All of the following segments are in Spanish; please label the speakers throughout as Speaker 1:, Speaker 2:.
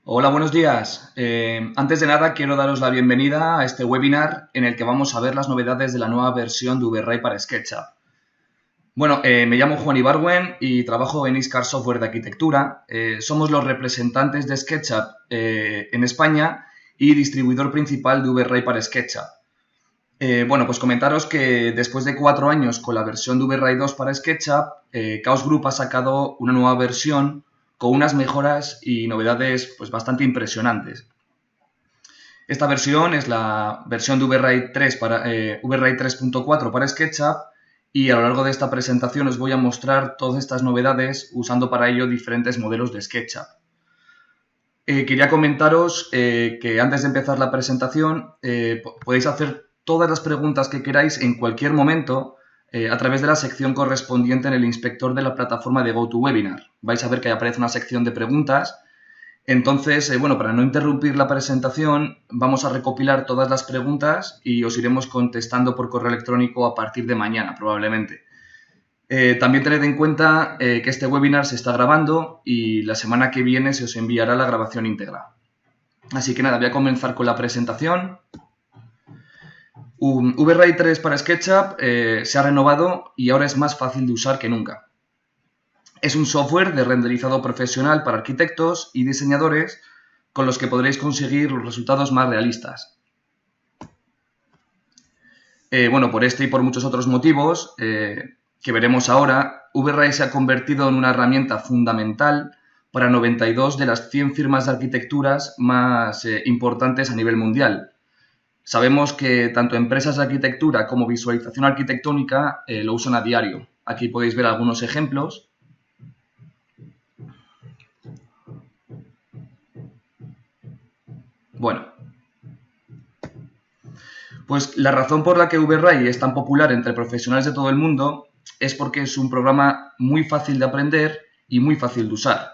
Speaker 1: Hola, buenos días. Antes de nada, quiero daros la bienvenida a este webinar en el que vamos a ver las novedades de la nueva versión de VRay para SketchUp. Bueno, me llamo Juan Ibargüen y trabajo en Iscar Software de Arquitectura. Somos los representantes de SketchUp en España y distribuidor principal de VRay para SketchUp. Bueno, pues comentaros que después de 4 años con la versión de VRay 2 para SketchUp, Chaos Group ha sacado una nueva versión con unas mejoras y novedades pues bastante impresionantes. Esta versión es la versión de VRay 3 para VRay 3.4 para SketchUp y a lo largo de esta presentación os voy a mostrar todas estas novedades usando para ello diferentes modelos de SketchUp. Quería comentaros que antes de empezar la presentación podéis hacer todas las preguntas que queráis en cualquier momento a través de la sección correspondiente en el inspector de la plataforma de GoToWebinar. Vais a ver que ahí aparece una sección de preguntas. Entonces, bueno, para no interrumpir la presentación, vamos a recopilar todas las preguntas y os iremos contestando por correo electrónico a partir de mañana, probablemente. También tened en cuenta que este webinar se está grabando y la semana que viene se os enviará la grabación íntegra. Así que nada, voy a comenzar con la presentación. VRay 3 para SketchUp se ha renovado y ahora es más fácil de usar que nunca. Es un software de renderizado profesional para arquitectos y diseñadores con los que podréis conseguir los resultados más realistas. Bueno, por este y por muchos otros motivos que veremos ahora, VRay se ha convertido en una herramienta fundamental para 92 de las 100 firmas de arquitecturas más importantes a nivel mundial. Sabemos que tanto empresas de arquitectura como visualización arquitectónica lo usan a diario. Aquí podéis ver algunos ejemplos. Bueno, pues la razón por la que VRay es tan popular entre profesionales de todo el mundo es porque es un programa muy fácil de aprender y muy fácil de usar.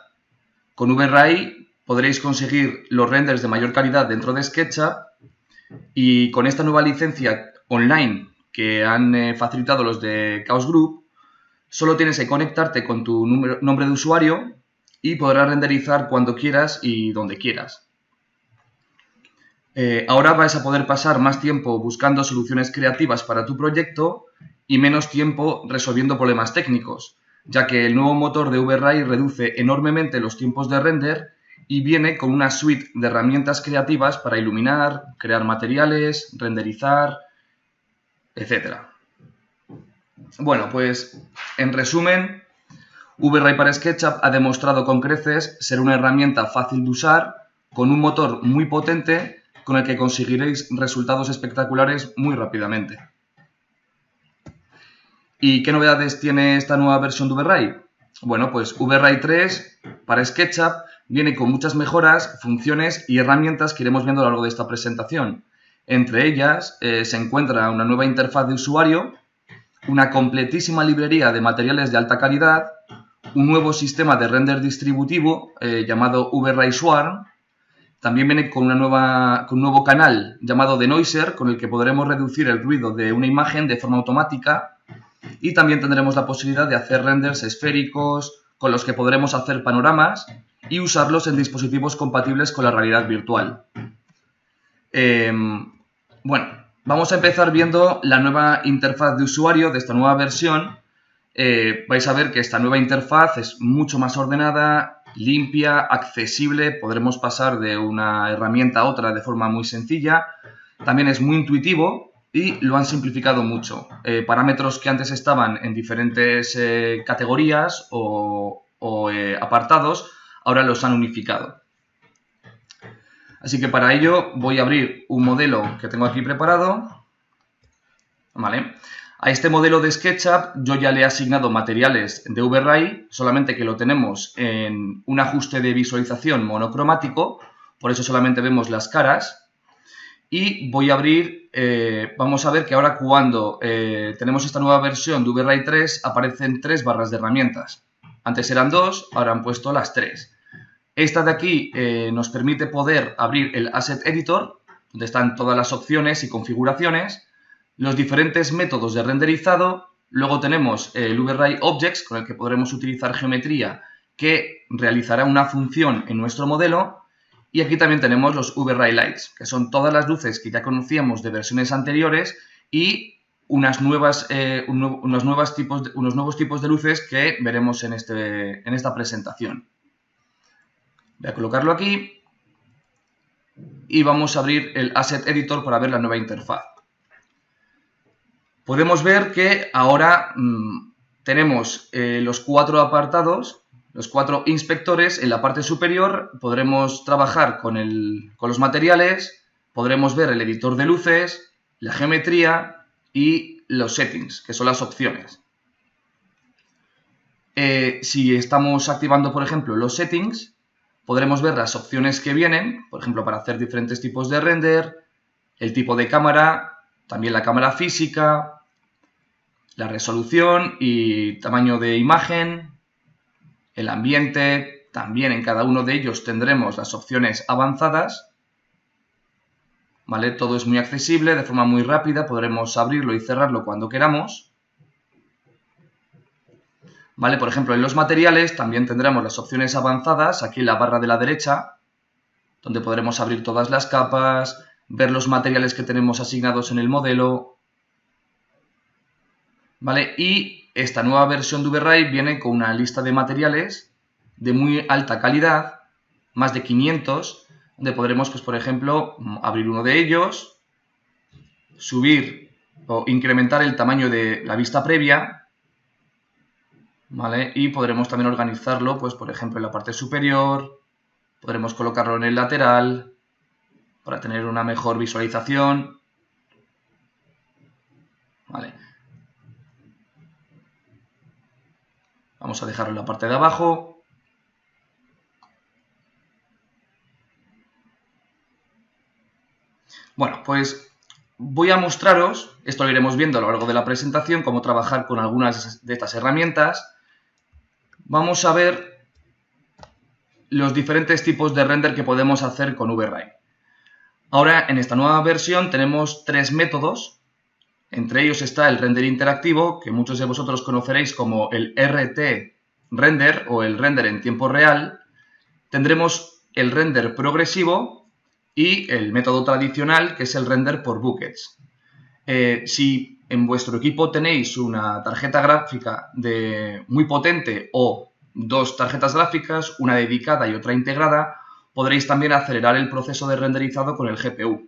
Speaker 1: Con VRay podréis conseguir los renders de mayor calidad dentro de SketchUp y con esta nueva licencia online que han facilitado los de Chaos Group, solo tienes que conectarte con tu nombre de usuario y podrás renderizar cuando quieras y donde quieras. Ahora vais a poder pasar más tiempo buscando soluciones creativas para tu proyecto y menos tiempo resolviendo problemas técnicos, ya que el nuevo motor de VRay reduce enormemente los tiempos de render y viene con una suite de herramientas creativas para iluminar, crear materiales, renderizar, etc. Bueno, pues en resumen, VRay para SketchUp ha demostrado con creces ser una herramienta fácil de usar, con un motor muy potente, con el que conseguiréis resultados espectaculares muy rápidamente. ¿Y qué novedades tiene esta nueva versión de VRay? Bueno, pues VRay 3 para SketchUp viene con muchas mejoras, funciones y herramientas que iremos viendo a lo largo de esta presentación. Entre ellas se encuentra una nueva interfaz de usuario, una completísima librería de materiales de alta calidad, un nuevo sistema de render distributivo llamado VRay Swarm. También viene con un nuevo canal llamado Denoiser, con el que podremos reducir el ruido de una imagen de forma automática. Y también tendremos la posibilidad de hacer renders esféricos, con los que podremos hacer panoramas y usarlos en dispositivos compatibles con la realidad virtual. Bueno, vamos a empezar viendo la nueva interfaz de usuario de esta nueva versión. Vais a ver que esta nueva interfaz es mucho más ordenada, limpia, accesible, podremos pasar de una herramienta a otra de forma muy sencilla. También es muy intuitivo y lo han simplificado mucho. Parámetros que antes estaban en diferentes categorías o apartados, ahora los han unificado. Así que para ello voy a abrir un modelo que tengo aquí preparado. ¿Vale? A este modelo de SketchUp yo ya le he asignado materiales de VRay, solamente que lo tenemos en un ajuste de visualización monocromático, por eso solamente vemos las caras. Y voy a abrir, vamos a ver que ahora cuando tenemos esta nueva versión de VRay 3 aparecen 3 barras de herramientas. Antes eran 2, ahora han puesto las 3. Esta de aquí nos permite poder abrir el Asset Editor, donde están todas las opciones y configuraciones, los diferentes métodos de renderizado. Luego tenemos el VRay Objects, con el que podremos utilizar geometría que realizará una función en nuestro modelo. Y aquí también tenemos los V-Ray Lights, que son todas las luces que ya conocíamos de versiones anteriores y unos nuevos tipos de luces que veremos en esta presentación. Voy a colocarlo aquí y vamos a abrir el Asset Editor para ver la nueva interfaz. Podemos ver que ahora tenemos los 4 apartados, los 4 inspectores. En la parte superior podremos trabajar con los materiales, podremos ver el editor de luces, la geometría y los settings, que son las opciones. Si estamos activando, por ejemplo, los settings, podremos ver las opciones que vienen, por ejemplo, para hacer diferentes tipos de render, el tipo de cámara, también la cámara física, la resolución y tamaño de imagen, el ambiente. También en cada uno de ellos tendremos las opciones avanzadas. ¿Vale? Todo es muy accesible, de forma muy rápida, podremos abrirlo y cerrarlo cuando queramos. ¿Vale? Por ejemplo, en los materiales también tendremos las opciones avanzadas, aquí en la barra de la derecha, donde podremos abrir todas las capas, ver los materiales que tenemos asignados en el modelo. ¿Vale? Y esta nueva versión de V-Ray viene con una lista de materiales de muy alta calidad, más de 500, donde podremos, pues, por ejemplo, abrir uno de ellos, subir o incrementar el tamaño de la vista previa, ¿vale? Y podremos también organizarlo, pues, por ejemplo, en la parte superior, podremos colocarlo en el lateral para tener una mejor visualización, ¿vale? Vamos a dejarlo en la parte de abajo. Bueno, pues voy a mostraros, esto lo iremos viendo a lo largo de la presentación, cómo trabajar con algunas de estas herramientas. Vamos a ver los diferentes tipos de render que podemos hacer con V-Ray. Ahora, en esta nueva versión tenemos 3 métodos. Entre ellos está el render interactivo, que muchos de vosotros conoceréis como el RT render o el render en tiempo real. Tendremos el render progresivo y el método tradicional, que es el render por buckets. Si en vuestro equipo tenéis una tarjeta gráfica muy potente o 2 tarjetas gráficas, una dedicada y otra integrada, podréis también acelerar el proceso de renderizado con el GPU.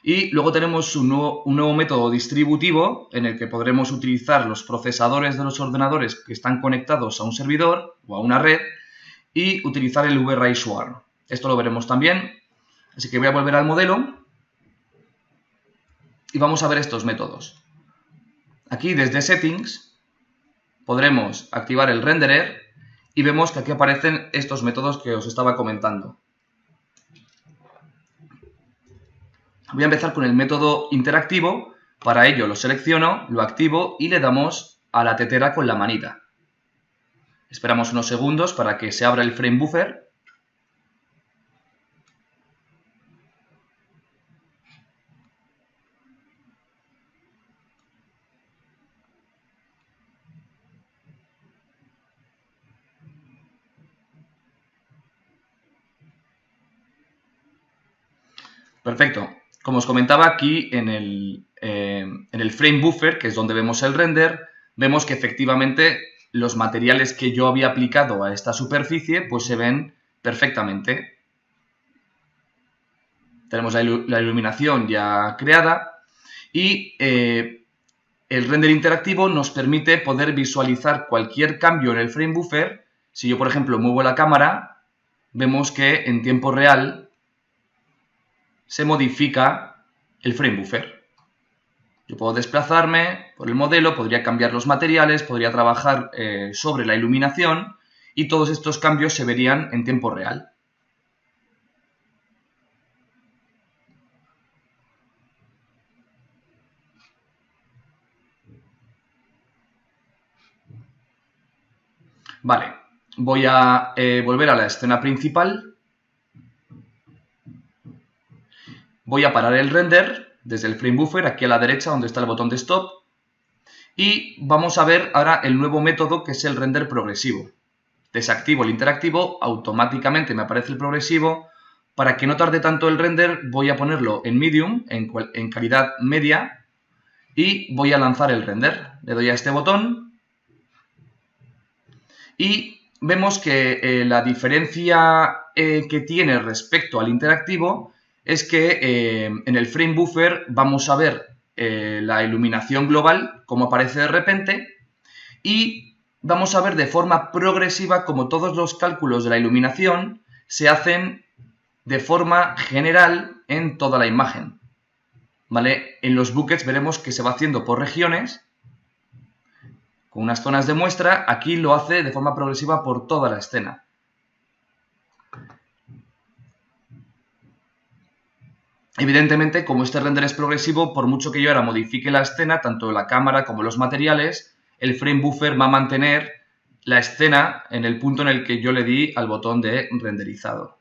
Speaker 1: Y luego tenemos un nuevo método distributivo en el que podremos utilizar los procesadores de los ordenadores que están conectados a un servidor o a una red y utilizar el V-Ray Swarm. Esto lo veremos también. Así que voy a volver al modelo y vamos a ver estos métodos. Aquí desde Settings podremos activar el renderer y vemos que aquí aparecen estos métodos que os estaba comentando. Voy a empezar con el método interactivo. Para ello lo selecciono, lo activo y le damos a la tetera con la manita. Esperamos unos segundos para que se abra el frame buffer. Perfecto. Como os comentaba, aquí en el frame buffer, que es donde vemos el render, vemos que efectivamente los materiales que yo había aplicado a esta superficie pues se ven perfectamente. Tenemos la iluminación ya creada y el render interactivo nos permite poder visualizar cualquier cambio en el frame buffer. Si yo, por ejemplo, muevo la cámara, vemos que en tiempo real se modifica el frame buffer. Yo puedo desplazarme por el modelo, podría cambiar los materiales, podría trabajar sobre la iluminación y todos estos cambios se verían en tiempo real. Vale, voy a volver a la escena principal. Voy a parar el render desde el frame buffer, aquí a la derecha donde está el botón de stop. Y vamos a ver ahora el nuevo método que es el render progresivo. Desactivo el interactivo, automáticamente me aparece el progresivo. Para que no tarde tanto el render, voy a ponerlo en medium, en calidad media, y voy a lanzar el render. Le doy a este botón y vemos que la diferencia que tiene respecto al interactivo es que en el frame buffer vamos a ver la iluminación global, como aparece de repente, y vamos a ver de forma progresiva como todos los cálculos de la iluminación se hacen de forma general en toda la imagen. ¿Vale? En los buckets veremos que se va haciendo por regiones, con unas zonas de muestra. Aquí lo hace de forma progresiva por toda la escena. Evidentemente, como este render es progresivo, por mucho que yo ahora modifique la escena, tanto la cámara como los materiales, el frame buffer va a mantener la escena en el punto en el que yo le di al botón de renderizado.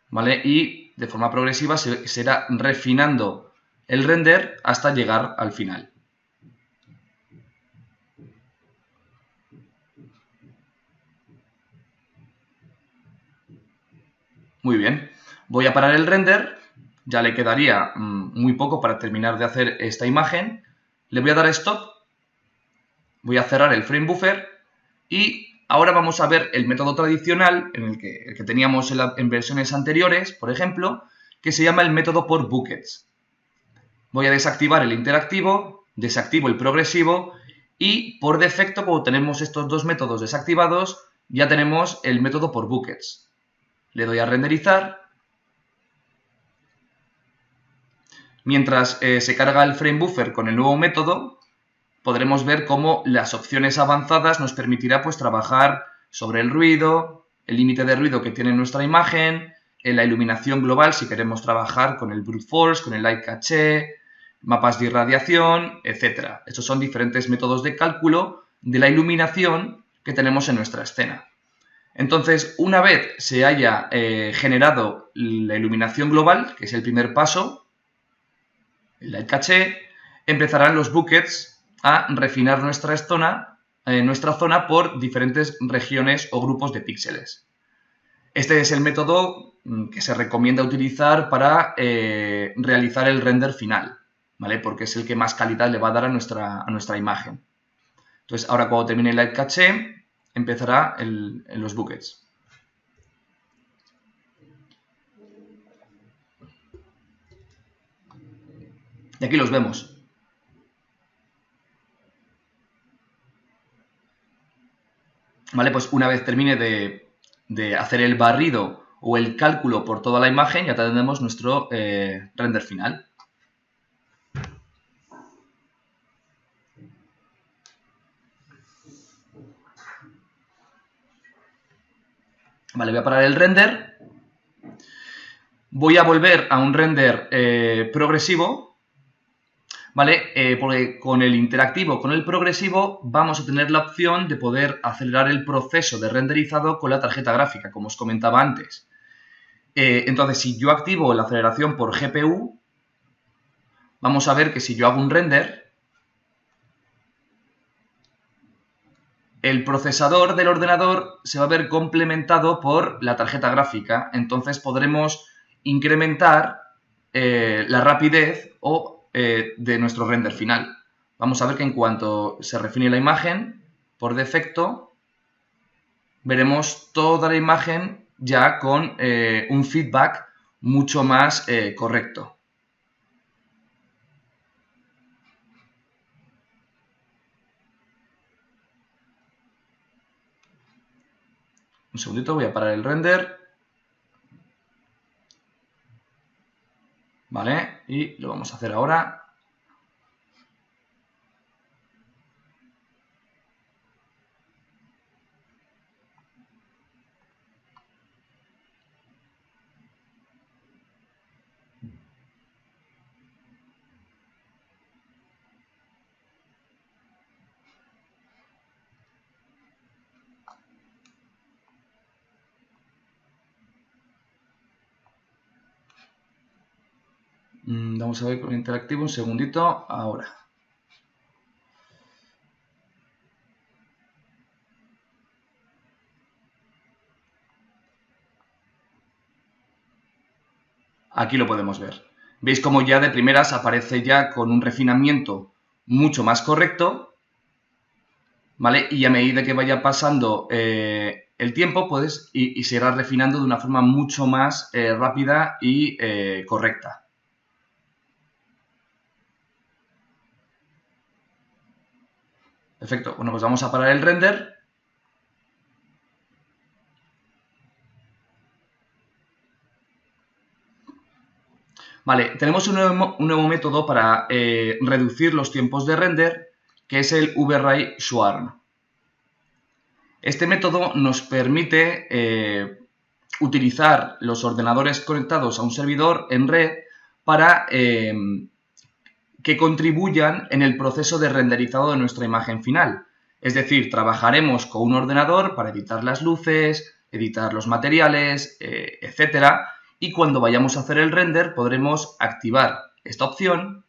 Speaker 1: ¿Vale? Y de forma progresiva se irá refinando el render hasta llegar al final. Muy bien. Voy a parar el render. Ya le quedaría muy poco para terminar de hacer esta imagen. Le voy a dar a stop. Voy a cerrar el frame buffer. Y ahora vamos a ver el método tradicional, el que teníamos en versiones anteriores, por ejemplo, que se llama el método por buckets. Voy a desactivar el interactivo, desactivo el progresivo y por defecto, como tenemos estos dos métodos desactivados, ya tenemos el método por buckets. Le doy a renderizar. Mientras se carga el frame buffer con el nuevo método, podremos ver cómo las opciones avanzadas nos permitirá pues trabajar sobre el ruido, el límite de ruido que tiene nuestra imagen, en la iluminación global si queremos trabajar con el brute force, con el light caché, mapas de irradiación, etc. Estos son diferentes métodos de cálculo de la iluminación que tenemos en nuestra escena. Entonces, una vez se haya generado la iluminación global, que es el primer paso, el light caché, empezarán los buckets a refinar nuestra zona por diferentes regiones o grupos de píxeles. Este es el método que se recomienda utilizar para realizar el render final, ¿vale? Porque es el que más calidad le va a dar a nuestra imagen. Entonces, ahora cuando termine el light caché, empezará en los buckets. Y aquí los vemos. ¿Vale? Pues una vez termine de hacer el barrido o el cálculo por toda la imagen, ya tendremos nuestro render final. Vale, voy a parar el render. Voy a volver a un render progresivo. ¿Vale? Porque con el interactivo, con el progresivo, vamos a tener la opción de poder acelerar el proceso de renderizado con la tarjeta gráfica, como os comentaba antes. Entonces, si yo activo la aceleración por GPU, vamos a ver que si yo hago un render, el procesador del ordenador se va a ver complementado por la tarjeta gráfica. Entonces podremos incrementar la rapidez de nuestro render final. Vamos a ver que en cuanto se refine la imagen, por defecto, veremos toda la imagen ya con un feedback mucho más correcto. Un segundito, voy a parar el render. ¿Vale? Y lo vamos a hacer ahora. Vamos a ver con el interactivo un segundito. Ahora. Aquí lo podemos ver. Veis como ya de primeras aparece ya con un refinamiento mucho más correcto, ¿vale? Y a medida que vaya pasando el tiempo, pues, y se irá refinando de una forma mucho más rápida y correcta. Perfecto. Bueno, pues vamos a parar el render. Vale, tenemos un nuevo método para reducir los tiempos de render, que es el VRay Swarm. Este método nos permite utilizar los ordenadores conectados a un servidor en red para que contribuyan en el proceso de renderizado de nuestra imagen final. Es decir, trabajaremos con un ordenador para editar las luces, editar los materiales, etcétera, y cuando vayamos a hacer el render podremos activar esta opción,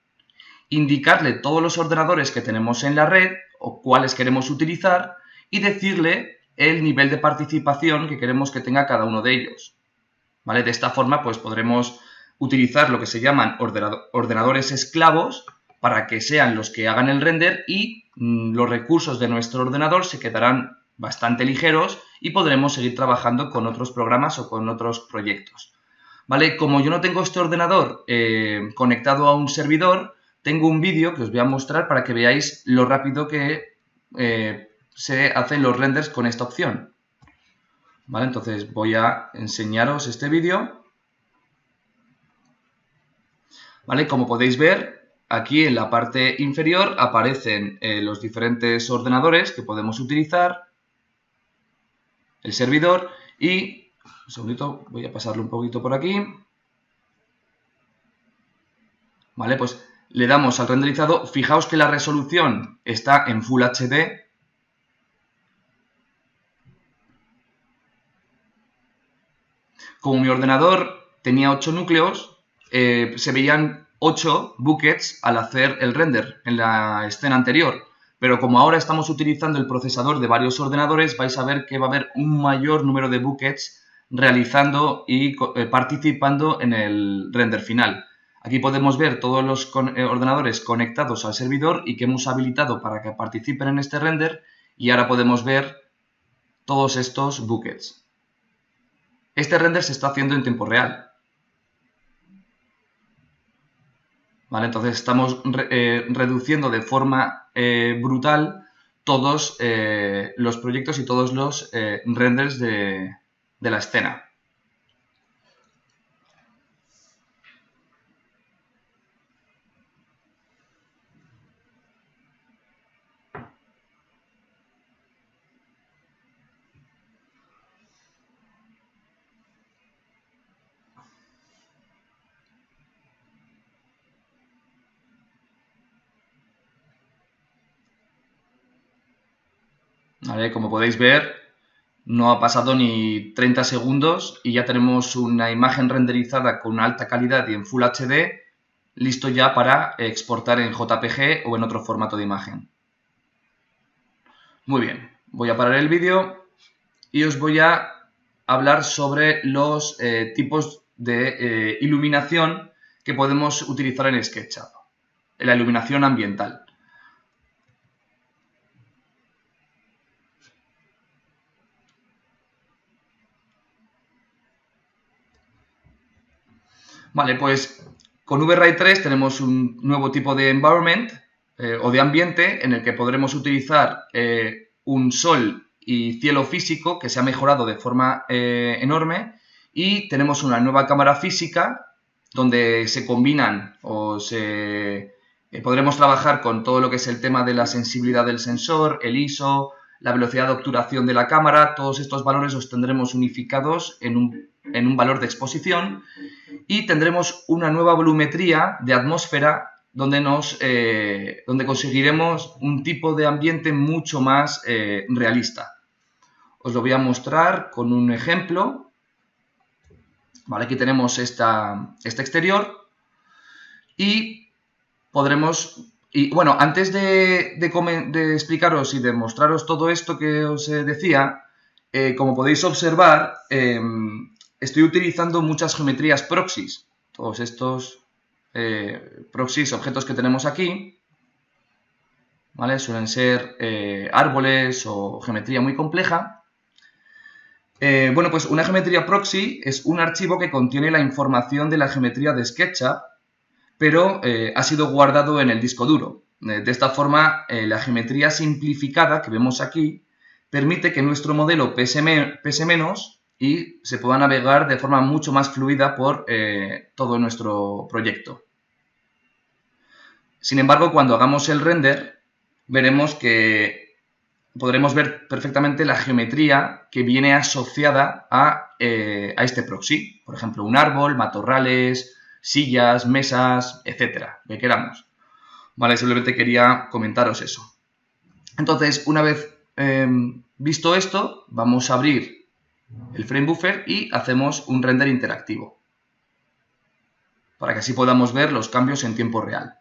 Speaker 1: indicarle todos los ordenadores que tenemos en la red o cuáles queremos utilizar y decirle el nivel de participación que queremos que tenga cada uno de ellos. ¿Vale? De esta forma pues podremos utilizar lo que se llaman ordenadores esclavos para que sean los que hagan el render y los recursos de nuestro ordenador se quedarán bastante ligeros y podremos seguir trabajando con otros programas o con otros proyectos. ¿Vale? Como yo no tengo este ordenador conectado a un servidor, tengo un vídeo que os voy a mostrar para que veáis lo rápido que se hacen los renders con esta opción. ¿Vale? Entonces voy a enseñaros este vídeo. ¿Vale? Como podéis ver, aquí en la parte inferior aparecen los diferentes ordenadores que podemos utilizar, el servidor y... Un segundito, voy a pasarlo un poquito por aquí. Vale, pues le damos al renderizado. Fijaos que la resolución está en Full HD. Como mi ordenador tenía 8 núcleos, se veían 8 buckets al hacer el render en la escena anterior. Pero como ahora estamos utilizando el procesador de varios ordenadores, vais a ver que va a haber un mayor número de buckets realizando y participando en el render final. Aquí podemos ver todos los ordenadores conectados al servidor y que hemos habilitado para que participen en este render, y ahora podemos ver todos estos buckets. Este render se está haciendo en tiempo real. ¿Vale? Entonces estamos reduciendo de forma brutal todos los proyectos y todos los renders de la escena. ¿Vale? Como podéis ver, no ha pasado ni 30 segundos y ya tenemos una imagen renderizada con alta calidad y en Full HD, listo ya para exportar en JPG o en otro formato de imagen. Muy bien, voy a parar el vídeo y os voy a hablar sobre los tipos de iluminación que podemos utilizar en SketchUp, la iluminación ambiental. Vale, pues con VRay 3 tenemos un nuevo tipo de environment o de ambiente en el que podremos utilizar un sol y cielo físico que se ha mejorado de forma enorme, y tenemos una nueva cámara física donde se combinan o podremos trabajar con todo lo que es el tema de la sensibilidad del sensor, el ISO, la velocidad de obturación de la cámara. Todos estos valores los tendremos unificados en un valor de exposición, y tendremos una nueva volumetría de atmósfera donde conseguiremos un tipo de ambiente mucho más realista. Os lo voy a mostrar con un ejemplo. Vale, aquí tenemos este exterior y podremos... Y bueno, antes de explicaros y de mostraros todo esto que os decía, como podéis observar, estoy utilizando muchas geometrías proxies. todos estos proxies, objetos que tenemos aquí, ¿vale? Suelen ser árboles o geometría muy compleja. Bueno, pues una geometría proxy es un archivo que contiene la información de la geometría de SketchUp, pero ha sido guardado en el disco duro. De esta forma, la geometría simplificada que vemos aquí permite que nuestro modelo pese menos y se pueda navegar de forma mucho más fluida por todo nuestro proyecto. Sin embargo, cuando hagamos el render, veremos que podremos ver perfectamente la geometría que viene asociada a este proxy. Por ejemplo, un árbol, matorrales, sillas, mesas, etcétera, que queramos. Vale, simplemente quería comentaros eso. Entonces, una vez visto esto, vamos a abrir el frame buffer y hacemos un render interactivo para que así podamos ver los cambios en tiempo real.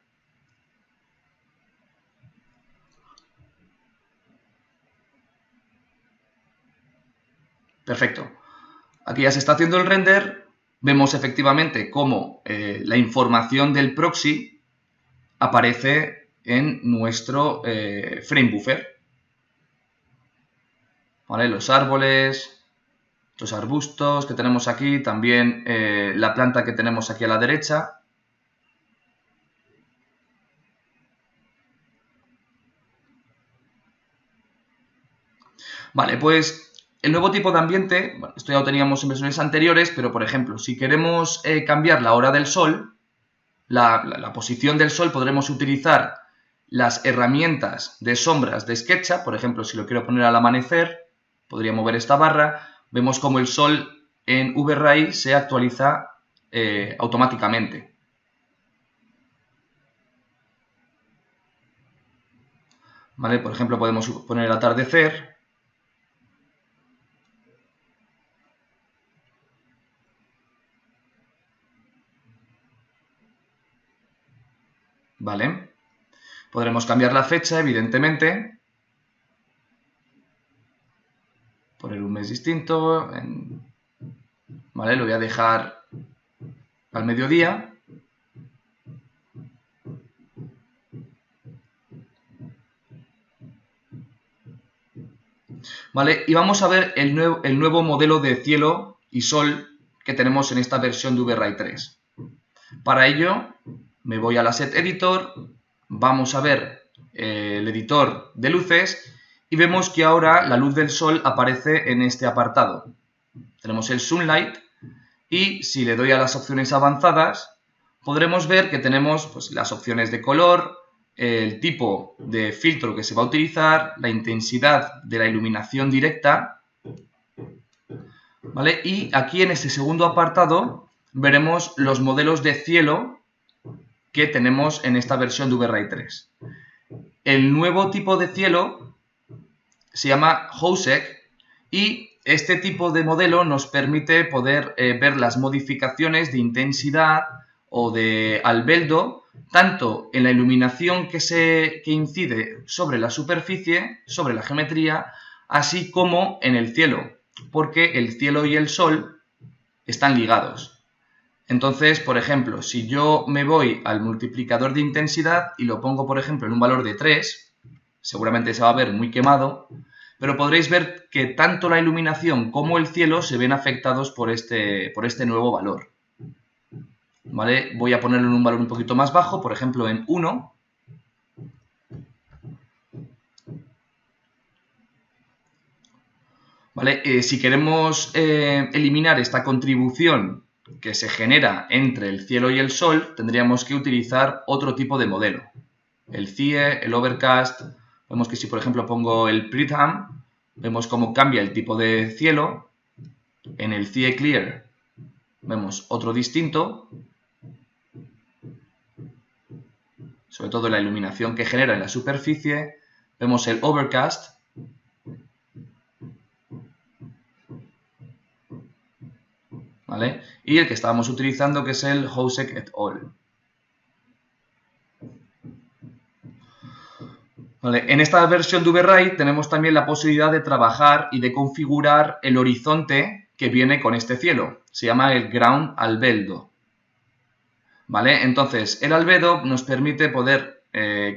Speaker 1: Perfecto. Aquí ya se está haciendo el render. Vemos efectivamente cómo la información del proxy aparece en nuestro frame buffer. ¿Vale? Los árboles, estos arbustos que tenemos aquí, también la planta que tenemos aquí a la derecha. Vale, pues el nuevo tipo de ambiente, bueno, esto ya lo teníamos en versiones anteriores, pero por ejemplo, si queremos cambiar la hora del sol, la posición del sol, podremos utilizar las herramientas de sombras de SketchUp. Por ejemplo, si lo quiero poner al amanecer, podría mover esta barra. Vemos como el sol en VRay se actualiza automáticamente. ¿Vale? Por ejemplo, podemos poner el atardecer. ¿Vale? Podremos cambiar la fecha, evidentemente. Poner un mes distinto. ¿Vale? Lo voy a dejar al mediodía. ¿Vale? Y vamos a ver el nuevo modelo de cielo y sol que tenemos en esta versión de VRay 3. Para ello, me voy al Asset Editor, vamos a ver el editor de luces y vemos que ahora la luz del sol aparece en este apartado. Tenemos el Sunlight y si le doy a las opciones avanzadas, podremos ver que tenemos pues, las opciones de color, el tipo de filtro que se va a utilizar, la intensidad de la iluminación directa, ¿vale? Y aquí en este segundo apartado veremos los modelos de cielo que tenemos en esta versión de VRay 3. El nuevo tipo de cielo se llama HOSEC y este tipo de modelo nos permite poder ver las modificaciones de intensidad o de albedo tanto en la iluminación que incide sobre la superficie, sobre la geometría, así como en el cielo, porque el cielo y el sol están ligados. Entonces, por ejemplo, si yo me voy al multiplicador de intensidad y lo pongo, por ejemplo, en un valor de 3, seguramente se va a ver muy quemado, pero podréis ver que tanto la iluminación como el cielo se ven afectados por este nuevo valor. ¿Vale? Voy a ponerlo en un valor un poquito más bajo, por ejemplo en 1. ¿Vale? Si queremos eliminar esta contribución que se genera entre el cielo y el sol, tendríamos que utilizar otro tipo de modelo. El CIE, el Overcast. Vemos que si por ejemplo pongo el Prism, vemos cómo cambia el tipo de cielo. En el CIE Clear vemos otro distinto. Sobre todo la iluminación que genera en la superficie. Vemos el Overcast. ¿Vale? Y el que estábamos utilizando, que es el HOSEC et al. ¿Vale? En esta versión de VRay tenemos también la posibilidad de trabajar y de configurar el horizonte que viene con este cielo. Se llama el Ground Albedo. ¿Vale? Entonces, el albedo nos permite poder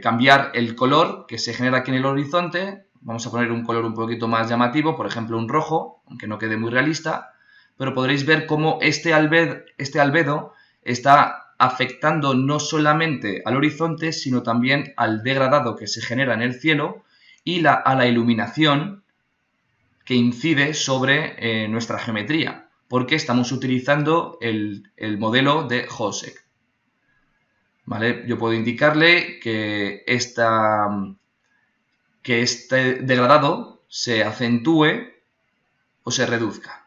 Speaker 1: cambiar el color que se genera aquí en el horizonte. Vamos a poner un color un poquito más llamativo, por ejemplo un rojo, aunque no quede muy realista, pero podréis ver cómo este albedo está afectando no solamente al horizonte, sino también al degradado que se genera en el cielo y a la iluminación que incide sobre nuestra geometría, porque estamos utilizando el modelo de Hosek. ¿Vale? Yo puedo indicarle que este degradado se acentúe o se reduzca,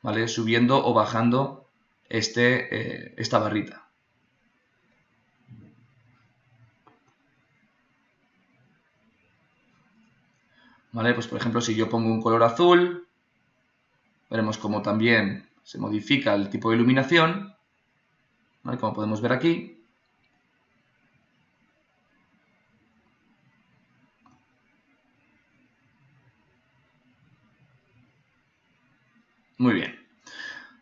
Speaker 1: ¿vale? Subiendo o bajando esta barrita. ¿Vale? Pues por ejemplo, si yo pongo un color azul, veremos cómo también se modifica el tipo de iluminación, ¿vale? Como podemos ver aquí. Muy bien.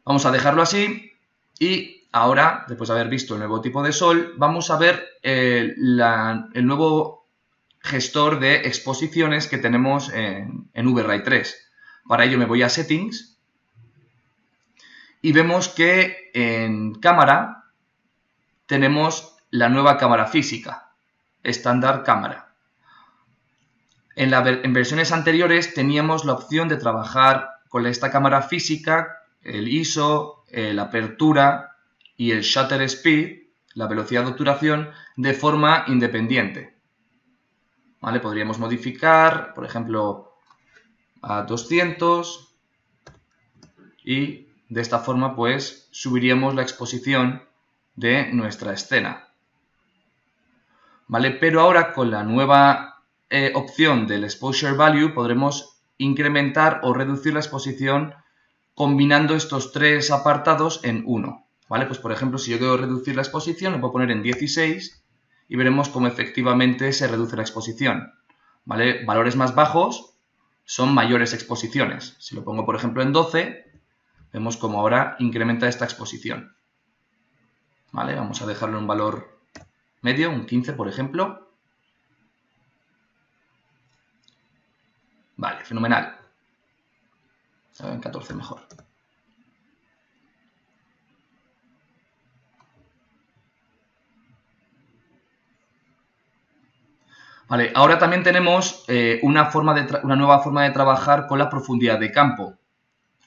Speaker 1: Vamos a dejarlo así y ahora, después de haber visto el nuevo tipo de sol, vamos a ver el nuevo gestor de exposiciones que tenemos en VRay 3. Para ello me voy a Settings y vemos que en cámara tenemos la nueva cámara física, estándar cámara. En versiones anteriores teníamos la opción de trabajar con esta cámara física, el ISO, la apertura y el shutter speed, la velocidad de obturación, de forma independiente. ¿Vale? Podríamos modificar, por ejemplo, a 200 y de esta forma pues subiríamos la exposición de nuestra escena. ¿Vale? Pero ahora con la nueva opción del Exposure Value podremos incrementar o reducir la exposición combinando estos tres apartados en uno. ¿Vale? Pues por ejemplo, si yo quiero reducir la exposición, lo puedo poner en 16 y veremos cómo efectivamente se reduce la exposición. ¿Vale? Valores más bajos son mayores exposiciones. Si lo pongo por ejemplo en 12, vemos cómo ahora incrementa esta exposición. ¿Vale? Vamos a dejarlo en un valor medio, un 15 por ejemplo. Vale, fenomenal. En 14 mejor. Vale, ahora también tenemos una nueva forma de trabajar con la profundidad de campo.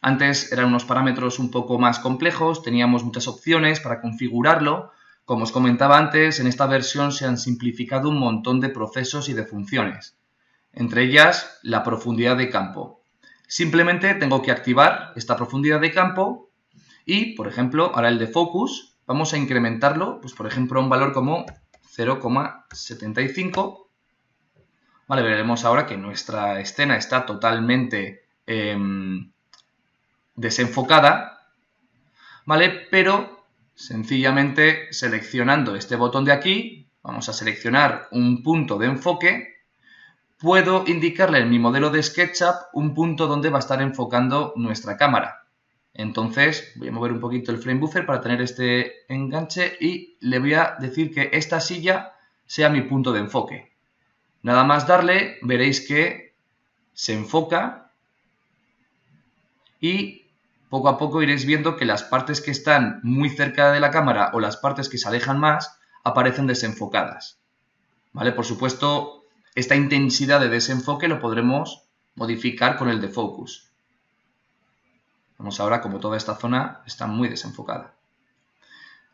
Speaker 1: Antes eran unos parámetros un poco más complejos, teníamos muchas opciones para configurarlo. Como os comentaba antes, en esta versión se han simplificado un montón de procesos y de funciones. Entre ellas, la profundidad de campo. Simplemente tengo que activar esta profundidad de campo y, por ejemplo, ahora el de focus, vamos a incrementarlo, pues por ejemplo, a un valor como 0,75. Vale, veremos ahora que nuestra escena está totalmente desenfocada, ¿vale? Pero sencillamente seleccionando este botón de aquí, vamos a seleccionar un punto de enfoque, puedo indicarle en mi modelo de SketchUp un punto donde va a estar enfocando nuestra cámara. Entonces voy a mover un poquito el frame buffer para tener este enganche y le voy a decir que esta silla sea mi punto de enfoque. Nada más darle, veréis que se enfoca y poco a poco iréis viendo que las partes que están muy cerca de la cámara o las partes que se alejan más aparecen desenfocadas. ¿Vale? Por supuesto, esta intensidad de desenfoque lo podremos modificar con el de focus. Vemos ahora como toda esta zona está muy desenfocada.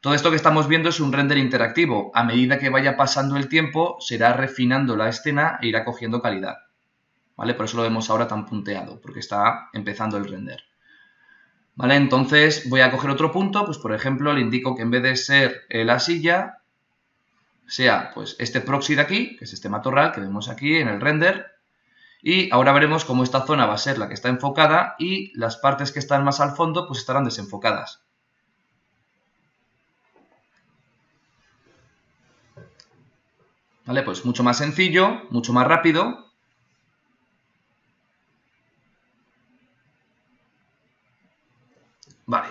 Speaker 1: Todo esto que estamos viendo es un render interactivo. A medida que vaya pasando el tiempo, se irá refinando la escena e irá cogiendo calidad. ¿Vale? Por eso lo vemos ahora tan punteado, porque está empezando el render. ¿Vale? Entonces voy a coger otro punto, pues por ejemplo le indico que en vez de ser la silla, sea pues este proxy de aquí, que es este matorral que vemos aquí en el render. Y ahora veremos cómo esta zona va a ser la que está enfocada y las partes que están más al fondo pues estarán desenfocadas. ¿Vale? Pues mucho más sencillo, mucho más rápido. Vale.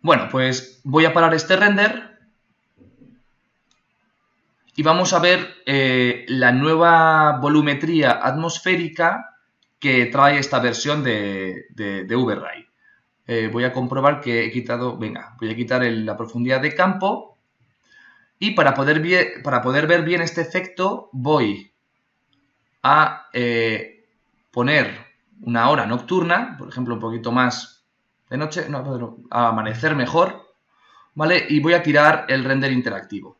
Speaker 1: Bueno, pues voy a parar este render y vamos a ver la nueva volumetría atmosférica que trae esta versión de VRay. Voy a comprobar que he quitado, venga, voy a quitar la profundidad de campo y para poder ver bien este efecto voy a poner una hora nocturna, por ejemplo un poquito más de noche, no, a amanecer mejor, ¿vale? Y voy a tirar el render interactivo.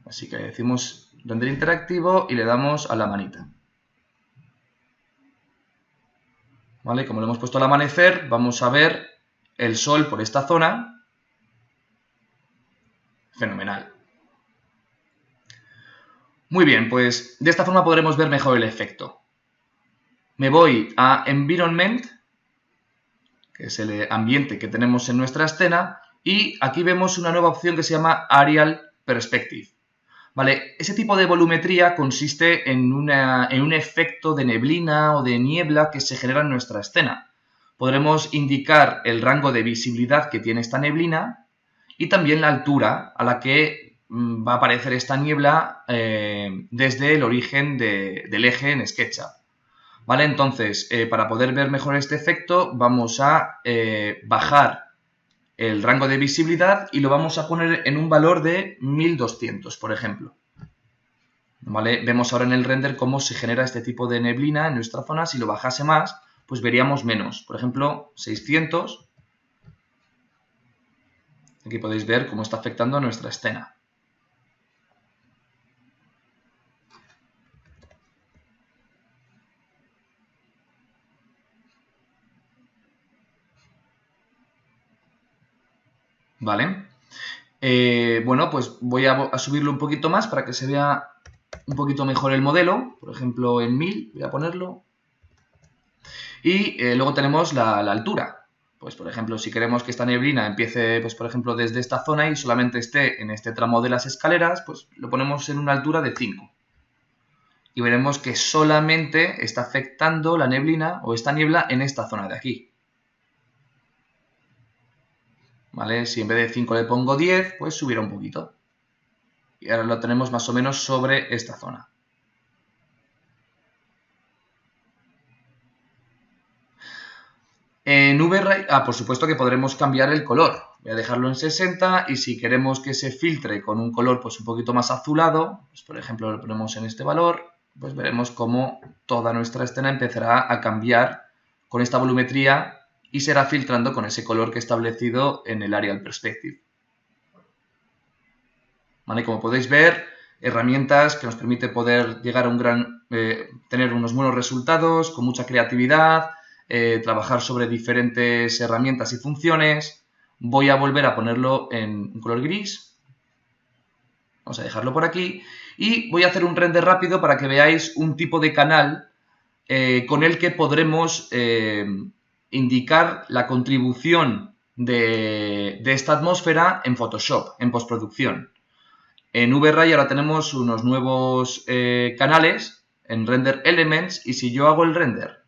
Speaker 1: Así que decimos render interactivo y le damos a la manita. ¿Vale? Como lo hemos puesto al amanecer, vamos a ver el sol por esta zona. Fenomenal. Muy bien, pues de esta forma podremos ver mejor el efecto. Me voy a Environment, que es el ambiente que tenemos en nuestra escena, y aquí vemos una nueva opción que se llama Aerial Perspective. ¿Vale? Ese tipo de volumetría consiste en un efecto de neblina o de niebla que se genera en nuestra escena. Podremos indicar el rango de visibilidad que tiene esta neblina y también la altura a la que va a aparecer esta niebla desde el origen del eje en SketchUp. ¿Vale? Entonces, para poder ver mejor este efecto, vamos a bajar el rango de visibilidad y lo vamos a poner en un valor de 1200, por ejemplo. ¿Vale? Vemos ahora en el render cómo se genera este tipo de neblina en nuestra zona. Si lo bajase más, pues veríamos menos. Por ejemplo, 600. Aquí podéis ver cómo está afectando a nuestra escena. ¿Vale? Bueno, pues voy a subirlo un poquito más para que se vea un poquito mejor el modelo. Por ejemplo, en 1000 voy a ponerlo. Y luego tenemos la altura. Pues, por ejemplo, si queremos que esta neblina empiece, pues, por ejemplo, desde esta zona y solamente esté en este tramo de las escaleras, pues lo ponemos en una altura de 5. Y veremos que solamente está afectando la neblina o esta niebla en esta zona de aquí. ¿Vale? Si en vez de 5 le pongo 10, pues subirá un poquito. Y ahora lo tenemos más o menos sobre esta zona. En VRay, por supuesto que podremos cambiar el color. Voy a dejarlo en 60 y si queremos que se filtre con un color pues un poquito más azulado, pues por ejemplo lo ponemos en este valor, pues veremos cómo toda nuestra escena empezará a cambiar con esta volumetría y será filtrando con ese color que he establecido en el Aerial Perspective. ¿Vale? Como podéis ver, herramientas que nos permiten poder llegar a tener unos buenos resultados, con mucha creatividad, trabajar sobre diferentes herramientas y funciones. Voy a volver a ponerlo en un color gris. Vamos a dejarlo por aquí. Y voy a hacer un render rápido para que veáis un tipo de canal con el que podremos indicar la contribución de esta atmósfera en Photoshop, en postproducción. En VRay ahora tenemos unos nuevos canales en Render Elements y si yo hago el render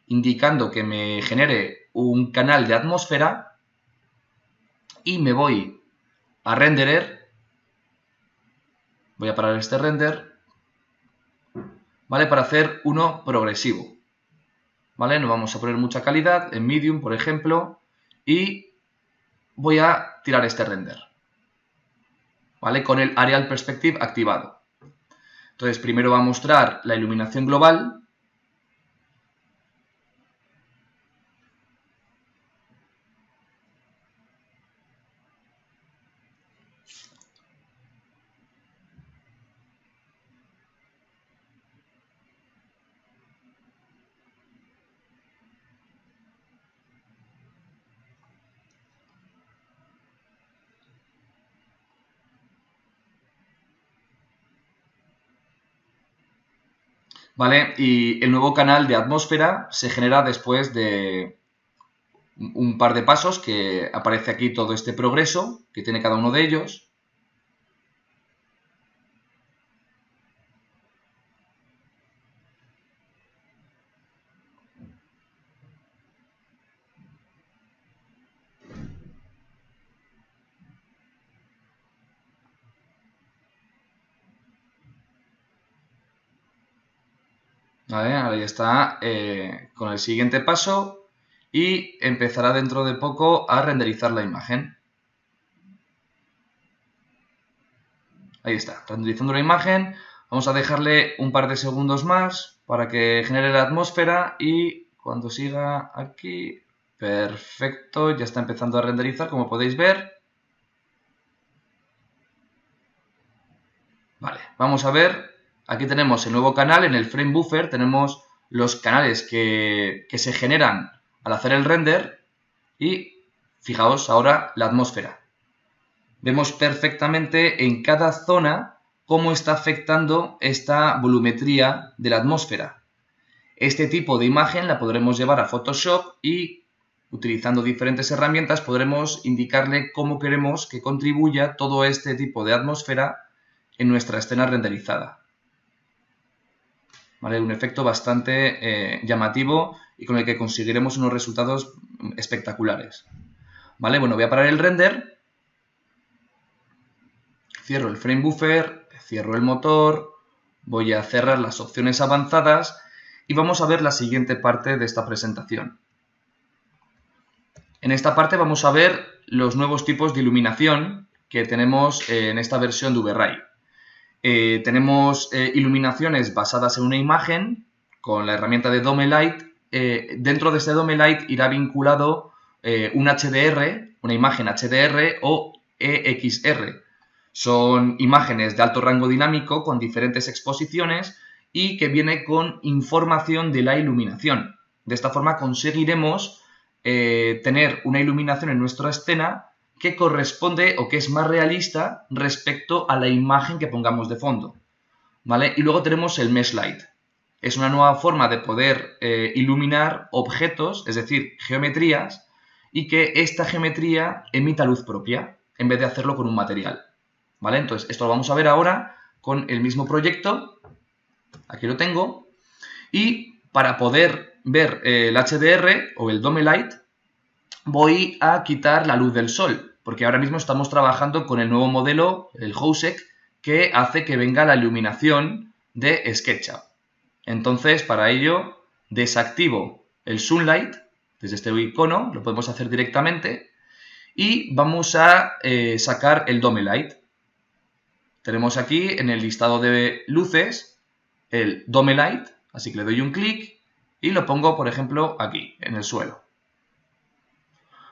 Speaker 1: indicando que me genere un canal de atmósfera y me voy a Renderer, voy a parar este render, ¿vale? Para hacer uno progresivo, ¿vale? No vamos a poner mucha calidad, en Medium, por ejemplo, y voy a tirar este render, ¿vale? Con el Aerial Perspective activado. Entonces, primero va a mostrar la iluminación global. ¿Vale? Y el nuevo canal de atmósfera se genera después de un par de pasos que aparece aquí todo este progreso que tiene cada uno de ellos. ¿Vale? Ahora ya está con el siguiente paso y empezará dentro de poco a renderizar la imagen. Ahí está, renderizando la imagen. Vamos a dejarle un par de segundos más para que genere la atmósfera y cuando siga aquí, perfecto, ya está empezando a renderizar, como podéis ver. Vale, vamos a ver, aquí tenemos el nuevo canal, en el frame buffer tenemos los canales que se generan al hacer el render y fijaos ahora la atmósfera. Vemos perfectamente en cada zona cómo está afectando esta volumetría de la atmósfera. Este tipo de imagen la podremos llevar a Photoshop y utilizando diferentes herramientas podremos indicarle cómo queremos que contribuya todo este tipo de atmósfera en nuestra escena renderizada. ¿Vale? Un efecto bastante llamativo y con el que conseguiremos unos resultados espectaculares. ¿Vale? Bueno, voy a parar el render. Cierro el frame buffer, cierro el motor, voy a cerrar las opciones avanzadas y vamos a ver la siguiente parte de esta presentación. En esta parte vamos a ver los nuevos tipos de iluminación que tenemos en esta versión de VRay. Tenemos iluminaciones basadas en una imagen con la herramienta de Dome Light. Dentro de este Dome Light irá vinculado un HDR, una imagen HDR o EXR. Son imágenes de alto rango dinámico con diferentes exposiciones y que viene con información de la iluminación. De esta forma conseguiremos tener una iluminación en nuestra escena que corresponde o que es más realista respecto a la imagen que pongamos de fondo. ¿Vale? Y luego tenemos el Mesh Light. Es una nueva forma de poder iluminar objetos, es decir, geometrías, y que esta geometría emita luz propia en vez de hacerlo con un material. ¿Vale? Entonces, esto lo vamos a ver ahora con el mismo proyecto. Aquí lo tengo. Y para poder ver el HDR o el Dome Light, voy a quitar la luz del sol, porque ahora mismo estamos trabajando con el nuevo modelo, el Hosek, que hace que venga la iluminación de SketchUp. Entonces, para ello, desactivo el Sunlight, desde este icono, lo podemos hacer directamente, y vamos a sacar el Dome Light. Tenemos aquí en el listado de luces el Dome Light, así que le doy un clic y lo pongo, por ejemplo, aquí, en el suelo.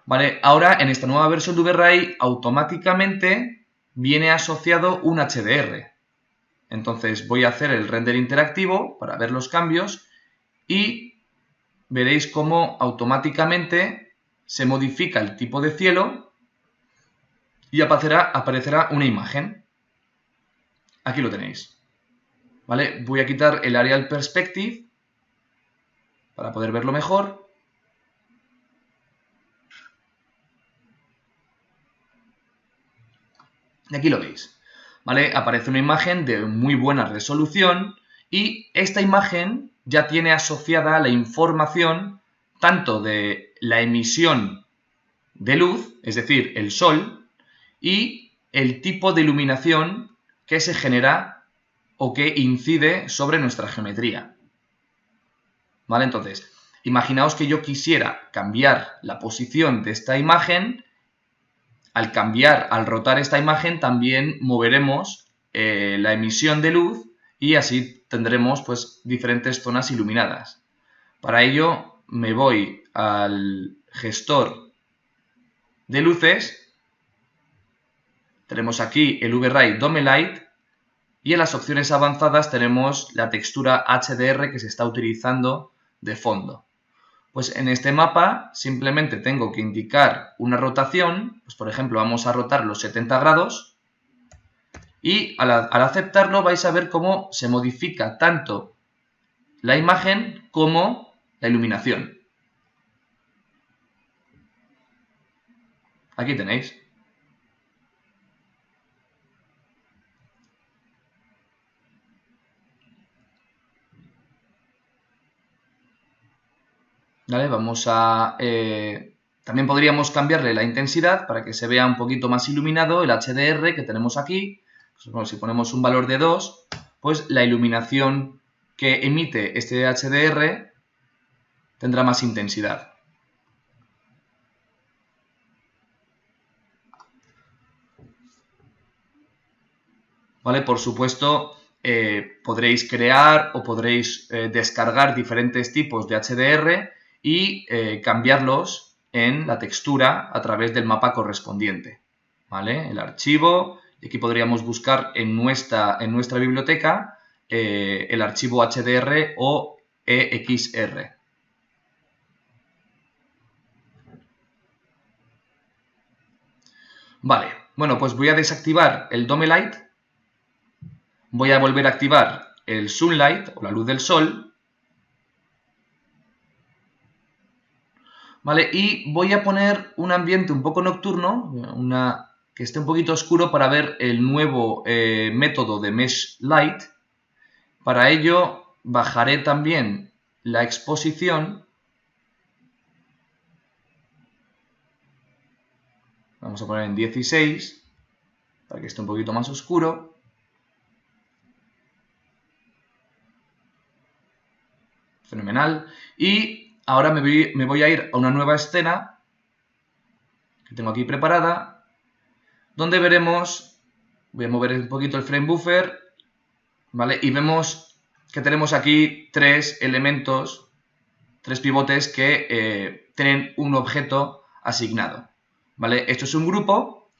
Speaker 1: Vale, ahora en esta nueva versión de VRay automáticamente viene asociado un HDR. Entonces voy a hacer el render interactivo para ver los cambios y veréis cómo automáticamente se modifica el tipo de cielo y aparecerá una imagen. Aquí lo tenéis. ¿Vale? Voy a quitar el Aerial Perspective para poder verlo mejor. Y aquí lo veis. ¿Vale? Aparece una imagen de muy buena resolución y esta imagen ya tiene asociada la información tanto de la emisión de luz, es decir, el sol, y el tipo de iluminación que se genera o que incide sobre nuestra geometría. ¿Vale? Entonces, imaginaos que yo quisiera cambiar la posición de esta imagen. Al rotar esta imagen, también moveremos la emisión de luz y así tendremos pues, diferentes zonas iluminadas. Para ello, me voy al gestor de luces. Tenemos aquí el VRay Dome Light y en las opciones avanzadas tenemos la textura HDR que se está utilizando de fondo. Pues en este mapa simplemente tengo que indicar una rotación, pues por ejemplo vamos a rotar los 70 grados y al aceptarlo vais a ver cómo se modifica tanto la imagen como la iluminación. Aquí tenéis. ¿Vale? Vamos a... también podríamos cambiarle la intensidad para que se vea un poquito más iluminado el HDR que tenemos aquí. Pues, bueno, si ponemos un valor de 2, pues la iluminación que emite este HDR tendrá más intensidad. ¿Vale? Por supuesto, podréis crear o podréis descargar diferentes tipos de HDR y cambiarlos en la textura a través del mapa correspondiente. ¿Vale? El archivo, y aquí podríamos buscar en nuestra biblioteca el archivo HDR o EXR. Vale, bueno, pues voy a desactivar el Dome Light. Voy a volver a activar el Sunlight o la luz del sol. ¿Vale? Y voy a poner un ambiente un poco nocturno, que esté un poquito oscuro para ver el nuevo método de Mesh Light. Para ello bajaré también la exposición. Vamos a poner en 16 para que esté un poquito más oscuro. Fenomenal. Y ahora me voy a ir a una nueva escena que tengo aquí preparada, donde veremos, voy a mover un poquito el frame buffer, ¿vale? Y vemos que tenemos aquí tres elementos, tres pivotes que tienen un objeto asignado, ¿vale? Esto es un grupo.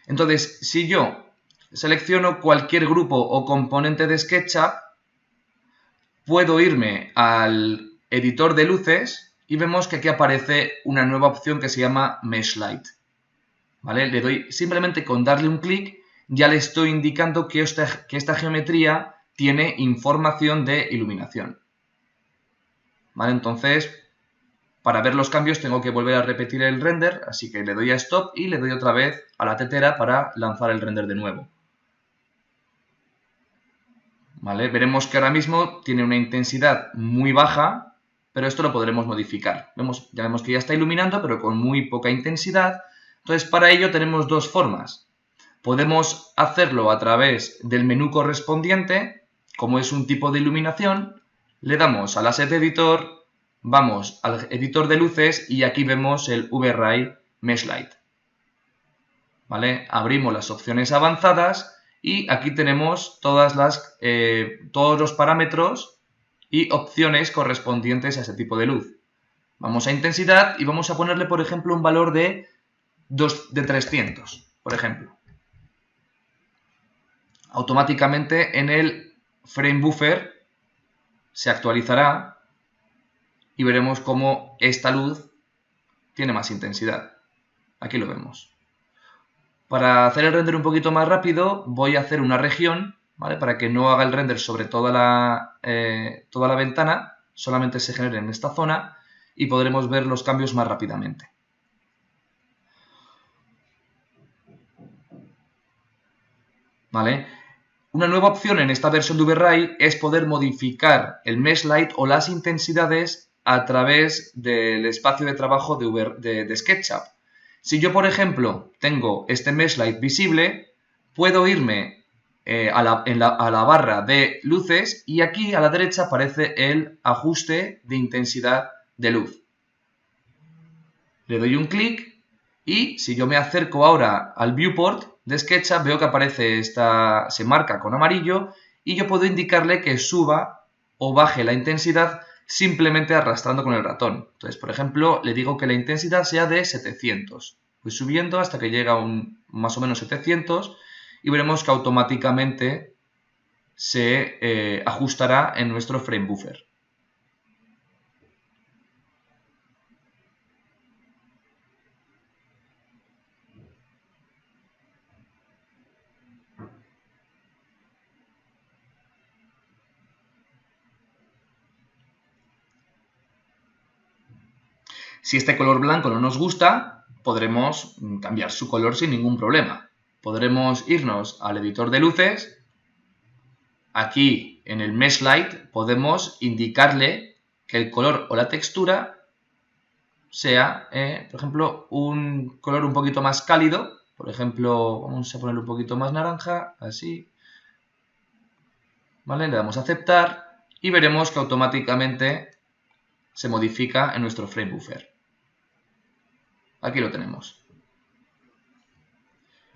Speaker 1: Entonces, si yo selecciono cualquier grupo o componente de SketchUp, puedo irme al editor de luces y vemos que aquí aparece una nueva opción que se llama Mesh Light. ¿Vale? Le doy simplemente con darle un clic, ya le estoy indicando que esta geometría tiene información de iluminación. ¿Vale? Entonces, para ver los cambios tengo que volver a repetir el render, así que le doy a Stop y le doy otra vez a la tetera para lanzar el render de nuevo. ¿Vale? Veremos que ahora mismo tiene una intensidad muy baja, pero esto lo podremos modificar. Ya vemos que ya está iluminando, pero con muy poca intensidad. Entonces, para ello tenemos dos formas. Podemos hacerlo a través del menú correspondiente, como es un tipo de iluminación. Le damos al Asset Editor, vamos al editor de luces y aquí vemos el VRay Mesh Light. ¿Vale? Abrimos las opciones avanzadas y aquí tenemos todos los parámetros y opciones correspondientes a ese tipo de luz. Vamos a intensidad y vamos a ponerle, por ejemplo, un valor de 300, por ejemplo. Automáticamente en el frame buffer se actualizará y veremos cómo esta luz tiene más intensidad. Aquí lo vemos. Para hacer el render un poquito más rápido, voy a hacer una región, ¿vale? Para que no haga el render sobre toda la ventana, solamente se genere en esta zona y podremos ver los cambios más rápidamente. ¿Vale? Una nueva opción en esta versión de VRay es poder modificar el Mesh Light o las intensidades a través del espacio de trabajo de SketchUp. Si yo, por ejemplo, tengo este Mesh Light visible, puedo irme a la barra de luces y aquí a la derecha aparece el ajuste de intensidad de luz. Le doy un clic y si yo me acerco ahora al viewport de SketchUp, veo que aparece se marca con amarillo y yo puedo indicarle que suba o baje la intensidad simplemente arrastrando con el ratón. Entonces, por ejemplo, le digo que la intensidad sea de 700. Voy subiendo hasta que llega a más o menos 700 y veremos que automáticamente se ajustará en nuestro frame buffer. Si este color blanco no nos gusta, podremos cambiar su color sin ningún problema. Podremos irnos al editor de luces. Aquí en el Mesh Light podemos indicarle que el color o la textura sea, por ejemplo, un color un poquito más cálido. Por ejemplo, vamos a ponerle un poquito más naranja, así. ¿Vale? Le damos a aceptar y veremos que automáticamente se modifica en nuestro frame buffer. Aquí lo tenemos.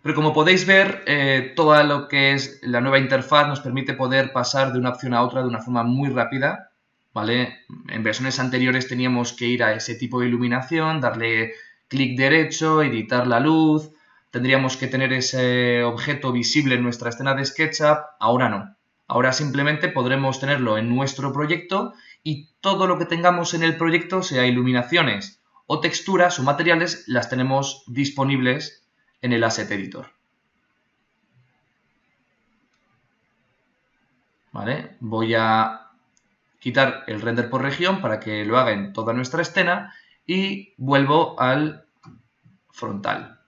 Speaker 1: Pero como podéis ver, todo lo que es la nueva interfaz nos permite poder pasar de una opción a otra de una forma muy rápida, ¿vale? En versiones anteriores teníamos que ir a ese tipo de iluminación, darle clic derecho, editar la luz, tendríamos que tener ese objeto visible en nuestra escena de SketchUp, ahora no. Ahora simplemente podremos tenerlo en nuestro proyecto y todo lo que tengamos en el proyecto, sea iluminaciones o texturas o materiales, las tenemos disponibles en el Asset Editor. ¿Vale? Voy a quitar el render por región para que lo haga en toda nuestra escena y vuelvo al frontal.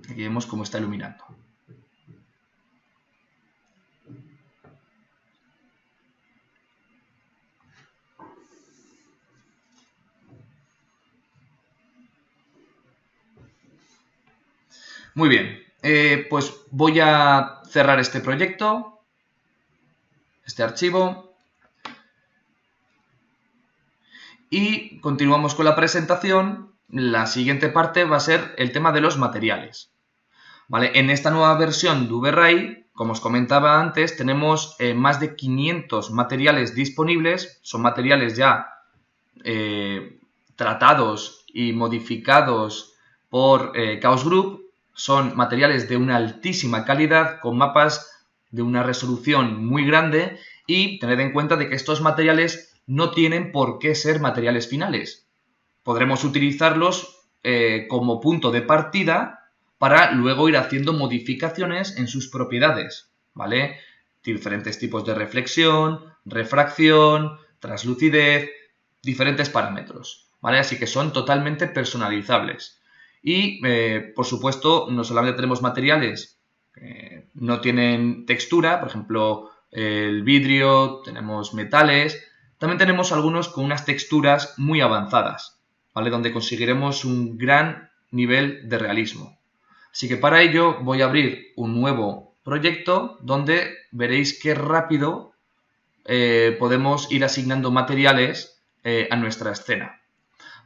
Speaker 1: Aquí vemos cómo está iluminando. Muy bien, pues voy a cerrar este proyecto, este archivo, y continuamos con la presentación. La siguiente parte va a ser el tema de los materiales. ¿Vale? En esta nueva versión de VRay, como os comentaba antes, tenemos más de 500 materiales disponibles. Son materiales ya tratados y modificados por Chaos Group. Son materiales de una altísima calidad, con mapas de una resolución muy grande, y tened en cuenta de que estos materiales no tienen por qué ser materiales finales. Podremos utilizarlos como punto de partida para luego ir haciendo modificaciones en sus propiedades, ¿vale? Diferentes tipos de reflexión, refracción, translucidez, diferentes parámetros, ¿vale? Así que son totalmente personalizables. Y, por supuesto, no solamente tenemos materiales que no tienen textura, por ejemplo, el vidrio, tenemos metales, también tenemos algunos con unas texturas muy avanzadas, ¿vale? Donde conseguiremos un gran nivel de realismo. Así que para ello voy a abrir un nuevo proyecto donde veréis qué rápido podemos ir asignando materiales a nuestra escena.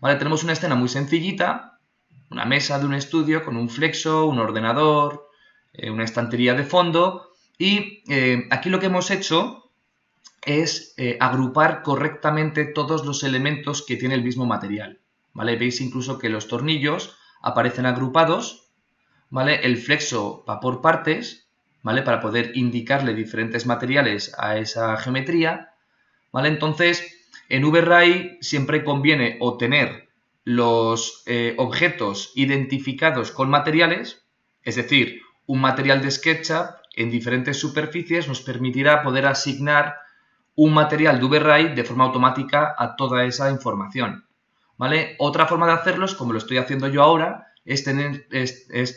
Speaker 1: ¿Vale? Tenemos una escena muy sencillita, una mesa de un estudio con un flexo, un ordenador, una estantería de fondo, y aquí lo que hemos hecho es agrupar correctamente todos los elementos que tiene el mismo material, ¿vale? Veis incluso que los tornillos aparecen agrupados, ¿vale? El flexo va por partes, ¿vale? Para poder indicarle diferentes materiales a esa geometría, ¿vale? Entonces, en VRay siempre conviene o tener los objetos identificados con materiales, es decir, un material de SketchUp en diferentes superficies nos permitirá poder asignar un material de VRay de forma automática a toda esa información, ¿vale? Otra forma de hacerlo es, como lo estoy haciendo yo ahora, es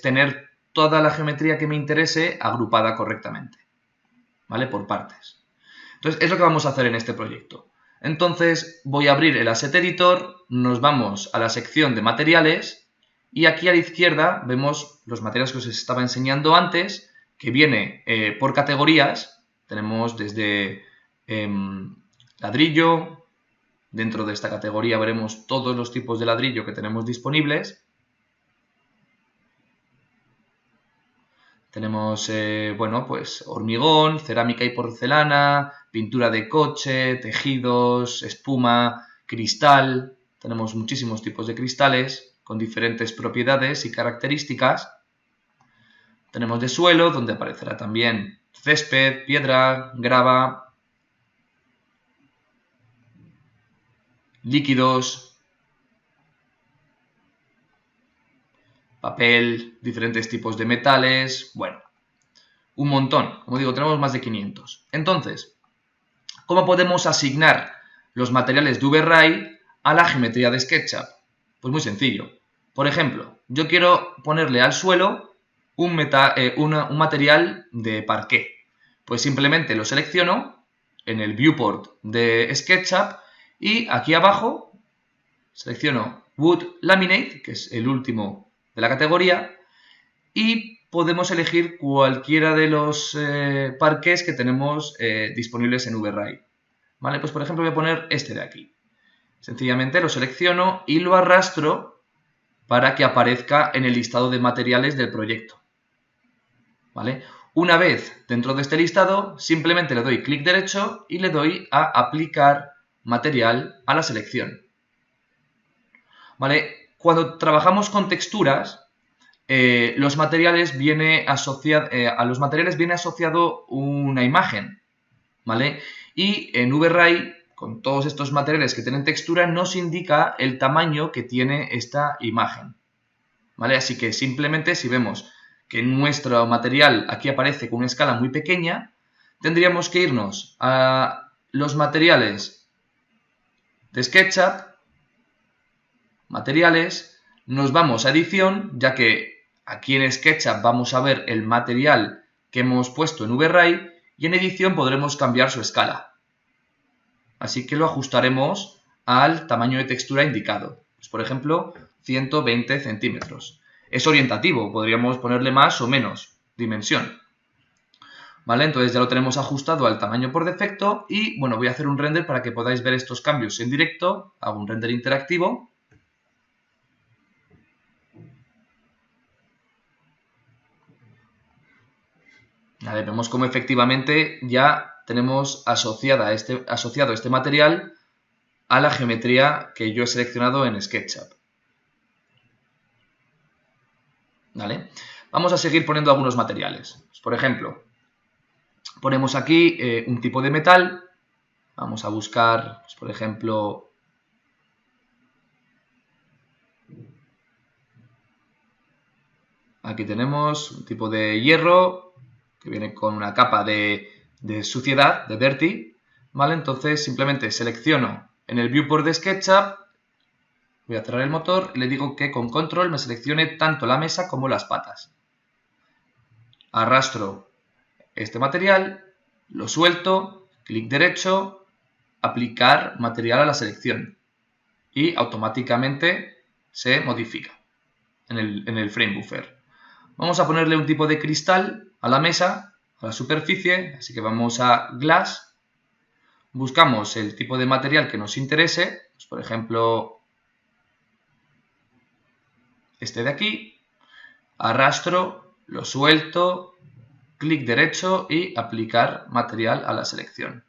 Speaker 1: tener toda la geometría que me interese agrupada correctamente, ¿vale? Por partes. Entonces, es lo que vamos a hacer en este proyecto. Entonces, voy a abrir el Asset Editor, nos vamos a la sección de materiales y aquí a la izquierda vemos los materiales que os estaba enseñando antes, que viene por categorías. Tenemos desde ladrillo. Dentro de esta categoría veremos todos los tipos de ladrillo que tenemos disponibles. Tenemos, bueno, pues hormigón, cerámica y porcelana, pintura de coche, tejidos, espuma, cristal. Tenemos muchísimos tipos de cristales con diferentes propiedades y características. Tenemos de suelo, donde aparecerá también césped, piedra, grava, líquidos, papel, diferentes tipos de metales, bueno, un montón. Como digo, tenemos más de 500. Entonces, ¿cómo podemos asignar los materiales de VRay a la geometría de SketchUp? Pues muy sencillo. Por ejemplo, yo quiero ponerle al suelo un material de parqué. Pues simplemente lo selecciono en el viewport de SketchUp y aquí abajo selecciono Wood Laminate, que es el último de la categoría, y podemos elegir cualquiera de los parqués que tenemos disponibles en VRay. ¿Vale? Pues por ejemplo voy a poner este de aquí. Sencillamente lo selecciono y lo arrastro para que aparezca en el listado de materiales del proyecto. ¿Vale? Una vez dentro de este listado, simplemente le doy clic derecho y le doy a aplicar material a la selección. ¿Vale? Cuando trabajamos con texturas, a los materiales viene asociado una imagen, ¿vale? Y en VRay, con todos estos materiales que tienen textura, nos indica el tamaño que tiene esta imagen, ¿vale? Así que simplemente si vemos que nuestro material aquí aparece con una escala muy pequeña, tendríamos que irnos a los materiales de SketchUp, materiales, nos vamos a edición, ya que aquí en SketchUp vamos a ver el material que hemos puesto en VRay y en edición podremos cambiar su escala. Así que lo ajustaremos al tamaño de textura indicado. Pues, por ejemplo, 120 centímetros. Es orientativo, podríamos ponerle más o menos dimensión. ¿Vale? Entonces ya lo tenemos ajustado al tamaño por defecto y bueno, voy a hacer un render para que podáis ver estos cambios en directo. Hago un render interactivo. Vale, vemos cómo efectivamente ya tenemos asociado este material a la geometría que yo he seleccionado en SketchUp. ¿Vale? Vamos a seguir poniendo algunos materiales. Pues, por ejemplo, ponemos aquí un tipo de metal. Vamos a buscar, pues, por ejemplo, aquí tenemos un tipo de hierro que viene con una capa de suciedad, de dirty, ¿vale? Entonces simplemente selecciono en el viewport de SketchUp, voy a cerrar el motor y le digo que con control me seleccione tanto la mesa como las patas. Arrastro este material, lo suelto, clic derecho, aplicar material a la selección y automáticamente se modifica en el frame buffer. Vamos a ponerle un tipo de cristal a la mesa, a la superficie, así que vamos a Glass, buscamos el tipo de material que nos interese, pues por ejemplo este de aquí, arrastro, lo suelto, clic derecho y aplicar material a la selección.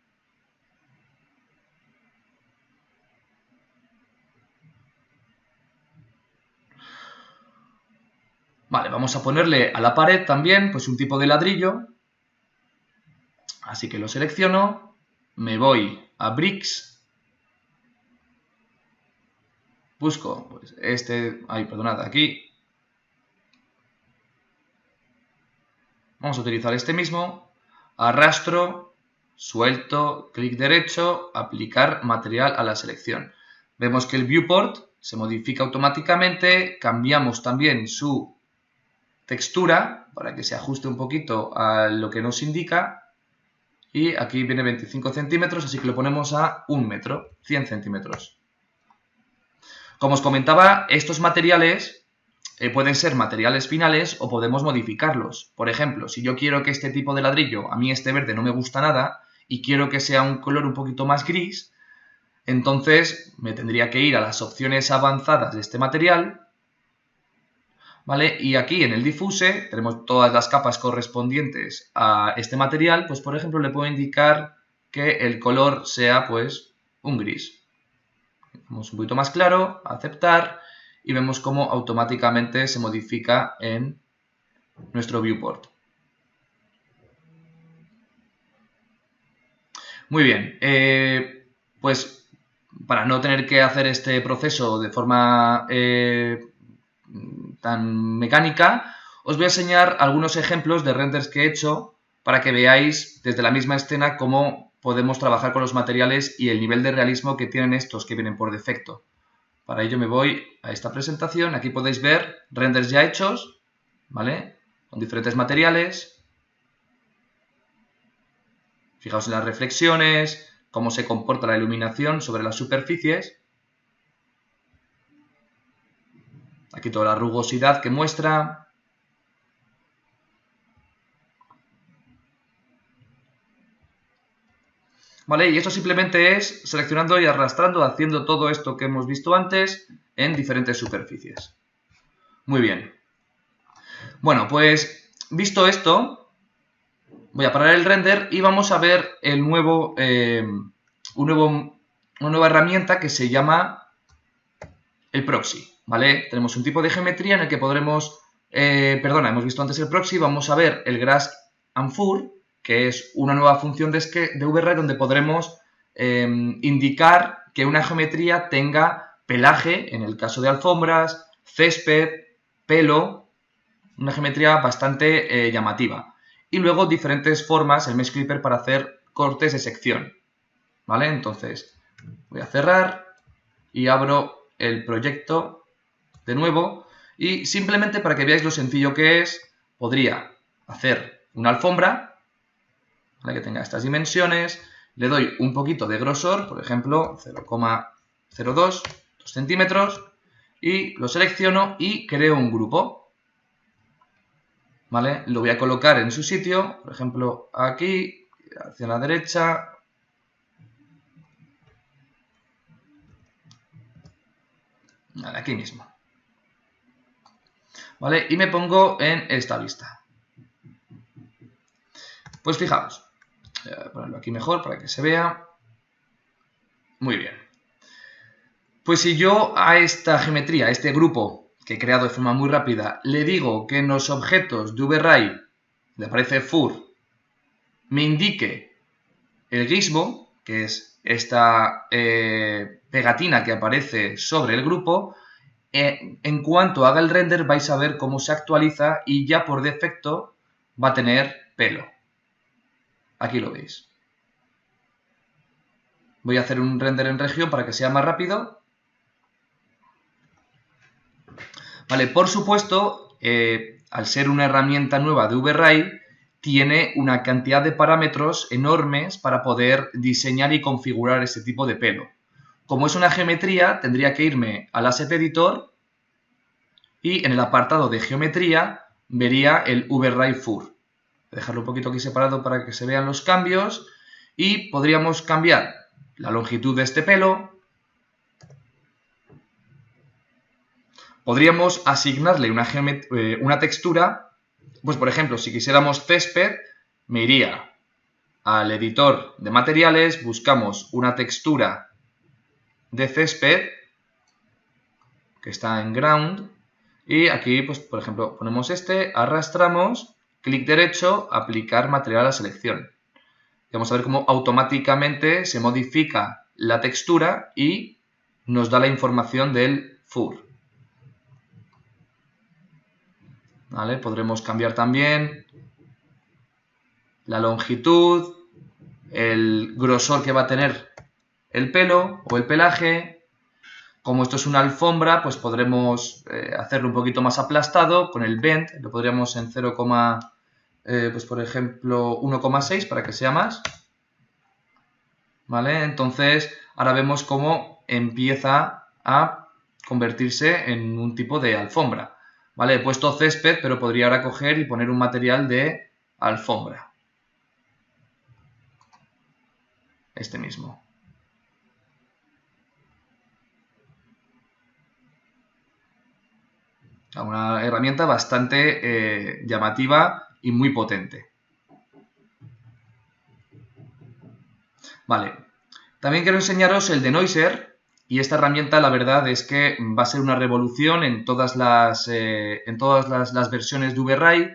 Speaker 1: Vale, vamos a ponerle a la pared también pues un tipo de ladrillo, así que lo selecciono, me voy a Bricks, busco pues aquí, vamos a utilizar este mismo, arrastro, suelto, clic derecho, aplicar material a la selección. Vemos que el viewport se modifica automáticamente, cambiamos también su textura para que se ajuste un poquito a lo que nos indica y aquí viene 25 centímetros, así que lo ponemos a 1 metro, 100 centímetros. Como os comentaba, estos materiales pueden ser materiales finales o podemos modificarlos. Por ejemplo, si yo quiero que este tipo de ladrillo, a mí este verde no me gusta nada y quiero que sea un color un poquito más gris, entonces me tendría que ir a las opciones avanzadas de este material, ¿vale? Y aquí en el diffuse tenemos todas las capas correspondientes a este material, pues por ejemplo le puedo indicar que el color sea pues un gris. Vamos un poquito más claro, aceptar y vemos cómo automáticamente se modifica en nuestro viewport. Muy bien, pues para no tener que hacer este proceso de forma tan mecánica, os voy a enseñar algunos ejemplos de renders que he hecho para que veáis desde la misma escena cómo podemos trabajar con los materiales y el nivel de realismo que tienen estos que vienen por defecto. Para ello me voy a esta presentación, aquí podéis ver renders ya hechos, ¿vale? Con diferentes materiales. Fijaos en las reflexiones, cómo se comporta la iluminación sobre las superficies. Aquí toda la rugosidad que muestra. ¿Vale? Y esto simplemente es seleccionando y arrastrando, haciendo todo esto que hemos visto antes en diferentes superficies. Muy bien. Bueno, pues visto esto, voy a parar el render y vamos a ver una nueva herramienta que se llama el proxy, ¿vale? Tenemos un tipo de geometría en el que podremos, hemos visto antes el proxy, vamos a ver el Grass and Fur, que es una nueva función de VRay donde podremos indicar que una geometría tenga pelaje, en el caso de alfombras, césped, pelo, una geometría bastante llamativa. Y luego diferentes formas, el Mesh Clipper, para hacer cortes de sección, ¿vale? Entonces voy a cerrar y abro el proyecto de nuevo y simplemente para que veáis lo sencillo que es, podría hacer una alfombra, ¿vale? Que tenga estas dimensiones, le doy un poquito de grosor, por ejemplo 0,02 centímetros y lo selecciono y creo un grupo, ¿vale? Lo voy a colocar en su sitio, por ejemplo aquí, hacia la derecha. Vale, aquí mismo. ¿Vale? Y me pongo en esta vista. Pues fijaos, voy a ponerlo aquí mejor para que se vea. Muy bien. Pues si yo a esta geometría, a este grupo que he creado de forma muy rápida, le digo que en los objetos de VRay, le aparece Fur, me indique el gizmo, que es esta pegatina que aparece sobre el grupo, en cuanto haga el render vais a ver cómo se actualiza y ya por defecto va a tener pelo. Aquí lo veis. Voy a hacer un render en región para que sea más rápido. Vale, por supuesto, al ser una herramienta nueva de VRay, tiene una cantidad de parámetros enormes para poder diseñar y configurar este tipo de pelo. Como es una geometría, tendría que irme al Asset Editor y en el apartado de geometría vería el VRay Fur. Voy a dejarlo un poquito aquí separado para que se vean los cambios y podríamos cambiar la longitud de este pelo. Podríamos asignarle una textura, pues por ejemplo, si quisiéramos césped, me iría al editor de materiales, buscamos una textura de césped, que está en ground, y aquí, pues por ejemplo, ponemos arrastramos, clic derecho, aplicar material a la selección. Y vamos a ver cómo automáticamente se modifica la textura y nos da la información del Fur. ¿Vale? Podremos cambiar también la longitud, el grosor que va a tener el pelo o el pelaje. Como esto es una alfombra, pues podremos hacerlo un poquito más aplastado con el bend. Lo podríamos en 0, pues por ejemplo 1,6 para que sea más. ¿Vale? Entonces ahora vemos cómo empieza a convertirse en un tipo de alfombra. ¿Vale? He puesto césped, pero podría ahora coger y poner un material de alfombra. Este mismo. Una herramienta bastante llamativa y muy potente. Vale. También quiero enseñaros el denoiser. Y esta herramienta, la verdad, es que va a ser una revolución en todas las versiones de VRay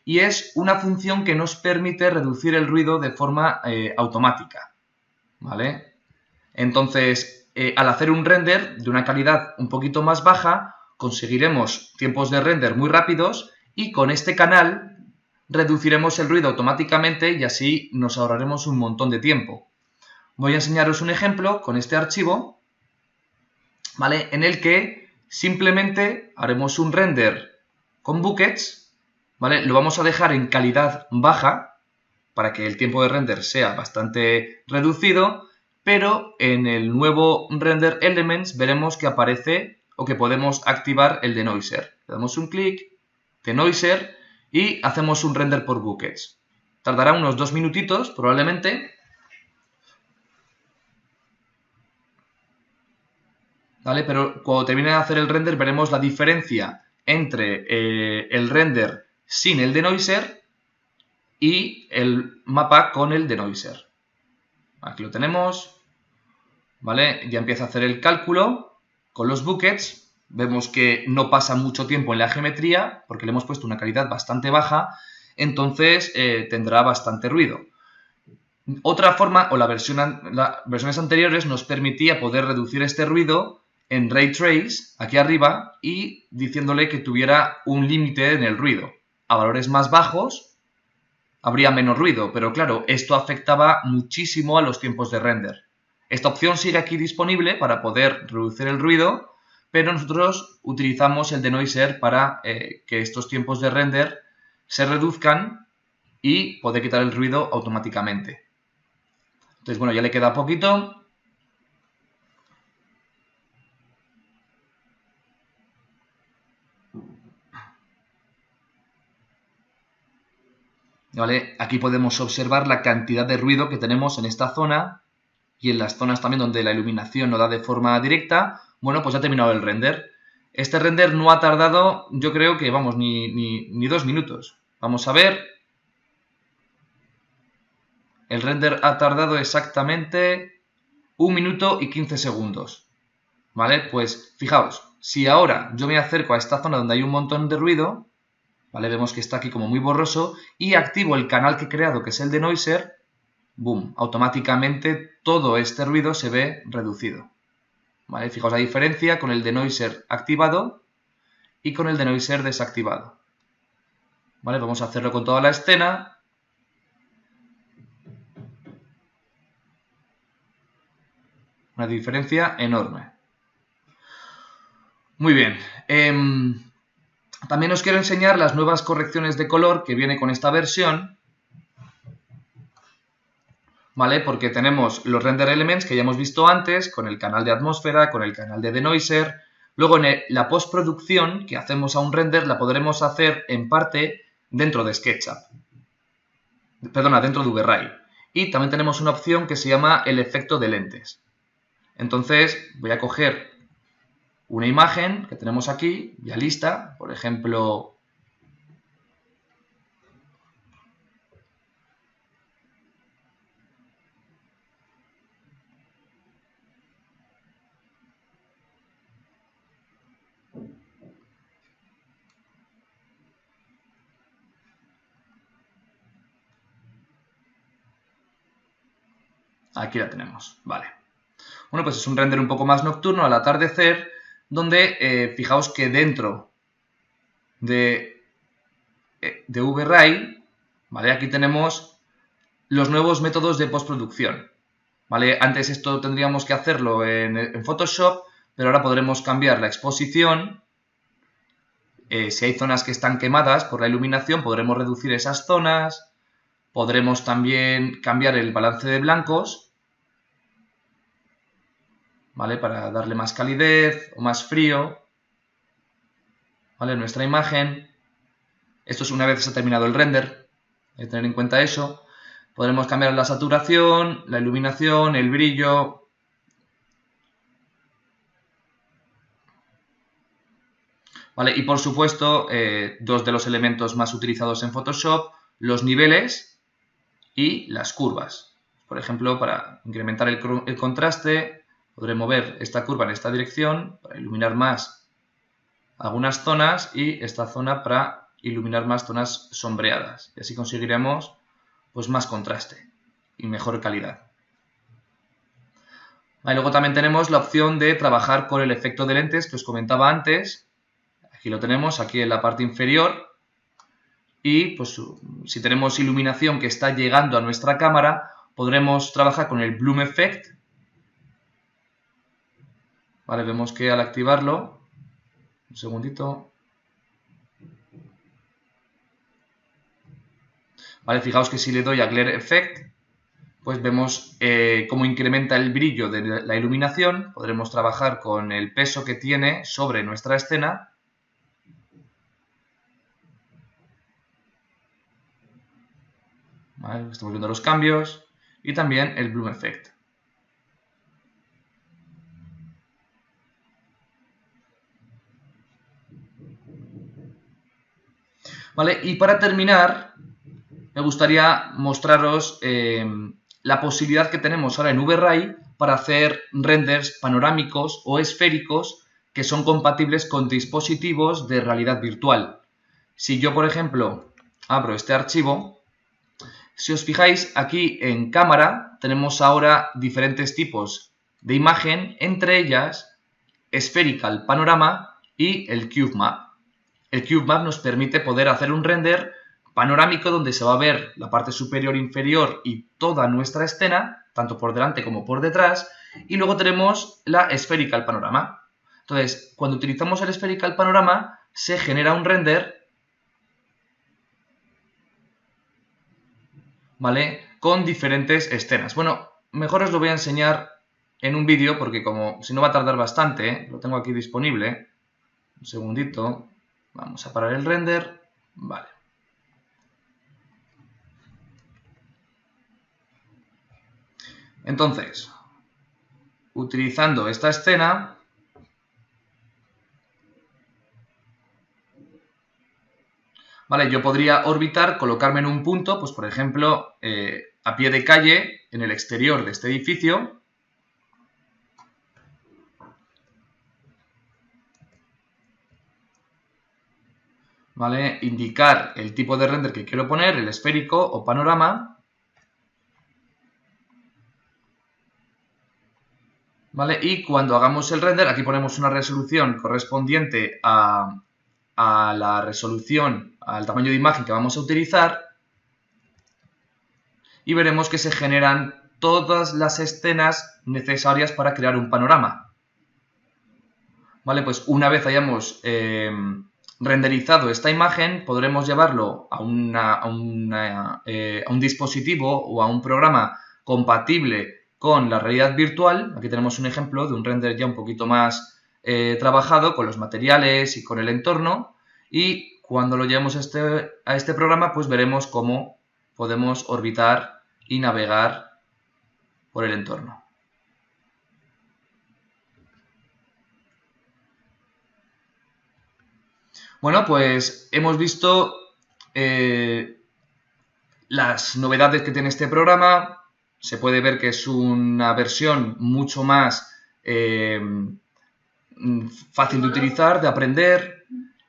Speaker 1: y es una función que nos permite reducir el ruido de forma automática, ¿vale? Entonces, al hacer un render de una calidad un poquito más baja, conseguiremos tiempos de render muy rápidos y con este canal reduciremos el ruido automáticamente y así nos ahorraremos un montón de tiempo. Voy a enseñaros un ejemplo con este archivo, ¿vale? En el que simplemente haremos un render con buckets, ¿vale? Lo vamos a dejar en calidad baja para que el tiempo de render sea bastante reducido, pero en el nuevo render elements veremos que aparece o que podemos activar el denoiser. Le damos un clic, denoiser y hacemos un render por buckets. Tardará unos 2 minutitos probablemente. ¿vale? Pero cuando termine de hacer el render veremos la diferencia entre el render sin el denoiser y el mapa con el denoiser. Aquí lo tenemos, ¿vale? Ya empieza a hacer el cálculo con los buckets. Vemos que no pasa mucho tiempo en la geometría porque le hemos puesto una calidad bastante baja, entonces tendrá bastante ruido. Otra forma, o las versiones anteriores, nos permitía poder reducir este ruido en Ray Trace, aquí arriba, y diciéndole que tuviera un límite en el ruido. A valores más bajos habría menos ruido, pero claro, esto afectaba muchísimo a los tiempos de render. Esta opción sigue aquí disponible para poder reducir el ruido, pero nosotros utilizamos el denoiser para que estos tiempos de render se reduzcan y poder quitar el ruido automáticamente. Entonces, bueno, ya le queda poquito. ¿Vale? Aquí podemos observar la cantidad de ruido que tenemos en esta zona y en las zonas también donde la iluminación no da de forma directa. Bueno, pues ya ha terminado el render. Este render no ha tardado, yo creo que, vamos, ni 2 minutos. Vamos a ver. El render ha tardado exactamente 1 minuto y 15 segundos. ¿Vale? Pues fijaos, si ahora yo me acerco a esta zona donde hay un montón de ruido, ¿vale? Vemos que está aquí como muy borroso y activo el canal que he creado, que es el denoiser, boom, automáticamente todo este ruido se ve reducido. ¿Vale? Fijaos la diferencia con el denoiser activado y con el denoiser desactivado. ¿Vale? Vamos a hacerlo con toda la escena. Una diferencia enorme. Muy bien. También os quiero enseñar las nuevas correcciones de color que viene con esta versión, ¿vale? Porque tenemos los render elements que ya hemos visto antes, con el canal de atmósfera, con el canal de denoiser. Luego la postproducción que hacemos a un render la podremos hacer en parte dentro de SketchUp. Perdona, dentro de VRay. Y también tenemos una opción que se llama el efecto de lentes. Entonces voy a coger una imagen que tenemos aquí, ya lista, por ejemplo, aquí la tenemos, vale. Bueno, pues es un render un poco más nocturno al atardecer, donde fijaos que dentro de VRay, ¿vale? Aquí tenemos los nuevos métodos de postproducción, ¿vale? Antes esto tendríamos que hacerlo en Photoshop, pero ahora podremos cambiar la exposición. Si hay zonas que están quemadas por la iluminación, podremos reducir esas zonas. Podremos también cambiar el balance de blancos, ¿vale? Para darle más calidez o más frío, ¿vale? Nuestra imagen. Esto es una vez se ha terminado el render, hay que tener en cuenta eso. Podremos cambiar la saturación, la iluminación, el brillo. ¿Vale? Y por supuesto, dos de los elementos más utilizados en Photoshop, los niveles y las curvas. Por ejemplo, para incrementar el contraste, podré mover esta curva en esta dirección para iluminar más algunas zonas y esta zona para iluminar más zonas sombreadas. Y así conseguiremos pues, más contraste y mejor calidad. Vale, luego también tenemos la opción de trabajar con el efecto de lentes que os comentaba antes. Aquí lo tenemos, aquí en la parte inferior. Y pues si tenemos iluminación que está llegando a nuestra cámara, podremos trabajar con el Bloom Effect. Vale, vemos que al activarlo, un segundito. Vale, fijaos que si le doy a Glare Effect, pues vemos cómo incrementa el brillo de la iluminación. Podremos trabajar con el peso que tiene sobre nuestra escena. ¿Vale? Estamos viendo los cambios y también el Bloom Effect. ¿Vale? Y para terminar, me gustaría mostraros la posibilidad que tenemos ahora en VRAI para hacer renders panorámicos o esféricos que son compatibles con dispositivos de realidad virtual. Si yo, por ejemplo, abro este archivo, si os fijáis aquí en cámara tenemos ahora diferentes tipos de imagen, entre ellas Spherical Panorama y el CubeMap. El CubeMap nos permite poder hacer un render panorámico donde se va a ver la parte superior, inferior y toda nuestra escena, tanto por delante como por detrás, y luego tenemos la Spherical Panorama. Entonces, cuando utilizamos el Spherical Panorama, se genera un render, ¿vale?, con diferentes escenas. Bueno, mejor os lo voy a enseñar en un vídeo porque como si no va a tardar bastante, lo tengo aquí disponible. Un segundito. Vamos a parar el render. Vale. Entonces, utilizando esta escena, vale, yo podría orbitar, colocarme en un punto, pues por ejemplo, a pie de calle, en el exterior de este edificio. ¿Vale? Indicar el tipo de render que quiero poner, el esférico o panorama. ¿Vale? Y cuando hagamos el render, aquí ponemos una resolución correspondiente a la resolución, al tamaño de imagen que vamos a utilizar. Y veremos que se generan todas las escenas necesarias para crear un panorama. ¿Vale? Pues una vez hayamos renderizado esta imagen, podremos llevarlo a un dispositivo o a un programa compatible con la realidad virtual. Aquí tenemos un ejemplo de un render ya un poquito más trabajado con los materiales y con el entorno, y cuando lo llevemos a este programa, pues veremos cómo podemos orbitar y navegar por el entorno. Bueno, pues hemos visto las novedades que tiene este programa. Se puede ver que es una versión mucho más fácil de utilizar, de aprender.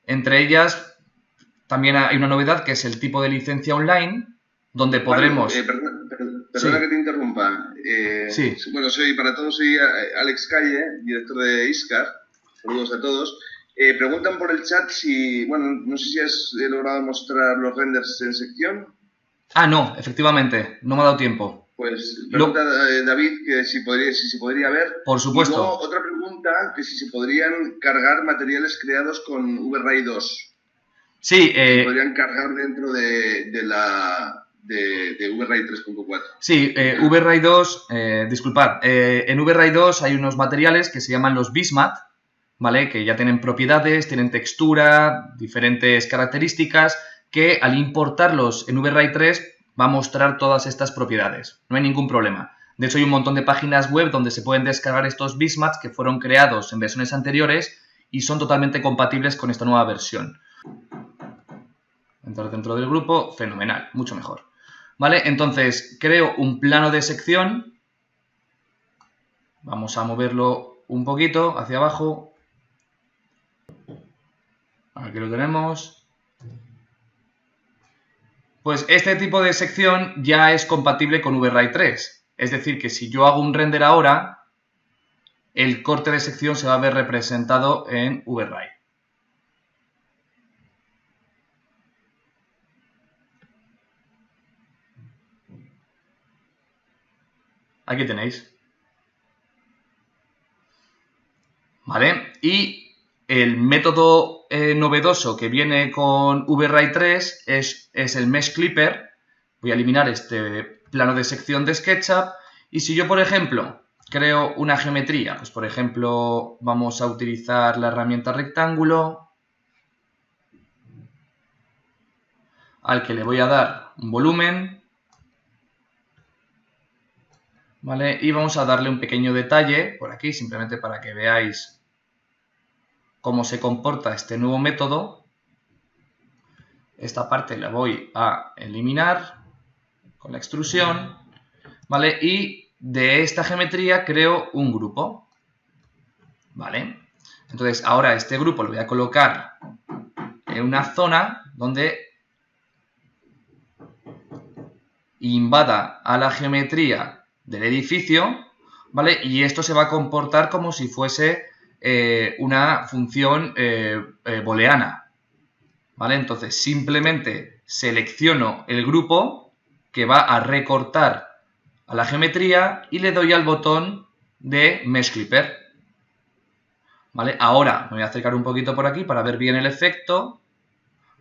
Speaker 1: Entre ellas, también hay una novedad que es el tipo de licencia online, donde podremos...
Speaker 2: Perdona que te interrumpa.
Speaker 1: Sí.
Speaker 2: Bueno, para todos soy Alex Calle, director de Iscar. Saludos a todos. Preguntan por el chat si, bueno, no sé si has logrado mostrar los renders en sección.
Speaker 1: Ah, no, efectivamente, no me ha dado tiempo.
Speaker 2: Pues pregunta David que si se podría ver.
Speaker 1: Por supuesto.
Speaker 2: Y luego otra pregunta, que si se podrían cargar materiales creados con VRAI 2.
Speaker 1: Sí.
Speaker 2: Se podrían cargar dentro de VRAI 3.4.
Speaker 1: Sí, VRAI 2, disculpad, en VRAI 2 hay unos materiales que se llaman los BISMAT, ¿vale? Que ya tienen propiedades, tienen textura, diferentes características, que al importarlos en VRAI 3 va a mostrar todas estas propiedades. No hay ningún problema. De hecho, hay un montón de páginas web donde se pueden descargar estos BISMATs que fueron creados en versiones anteriores y son totalmente compatibles con esta nueva versión. Entrar dentro del grupo, fenomenal, mucho mejor. ¿Vale? Entonces, creo un plano de sección. Vamos a moverlo un poquito hacia abajo. Aquí lo tenemos. Pues este tipo de sección ya es compatible con VRAI 3. Es decir, que si yo hago un render ahora, el corte de sección se va a ver representado en VRAI. Aquí tenéis. ¿Vale? Y el método novedoso que viene con VRAI 3 es el Mesh Clipper. Voy a eliminar este plano de sección de SketchUp. Y si yo, por ejemplo, creo una geometría, pues por ejemplo, vamos a utilizar la herramienta rectángulo, al que le voy a dar un volumen, ¿vale? Y vamos a darle un pequeño detalle por aquí, simplemente para que veáis cómo se comporta este nuevo método. Esta parte la voy a eliminar con la extrusión, ¿vale? Y de esta geometría creo un grupo, ¿vale? Entonces ahora este grupo lo voy a colocar en una zona donde invada a la geometría del edificio, ¿vale? Y esto se va a comportar como si fuese una función booleana, ¿vale? Entonces simplemente selecciono el grupo que va a recortar a la geometría y le doy al botón de Mesh Clipper, ¿vale? Ahora me voy a acercar un poquito por aquí para ver bien el efecto,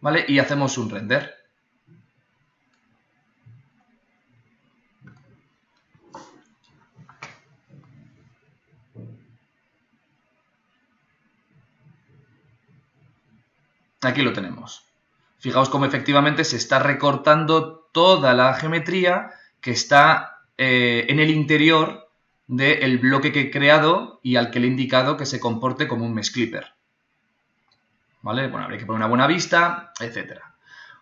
Speaker 1: ¿vale? Y hacemos un render. Aquí lo tenemos. Fijaos cómo efectivamente se está recortando toda la geometría que está en el interior del bloque que he creado y al que le he indicado que se comporte como un Mesh Clipper, ¿vale? Bueno, habría que poner una buena vista, etcétera.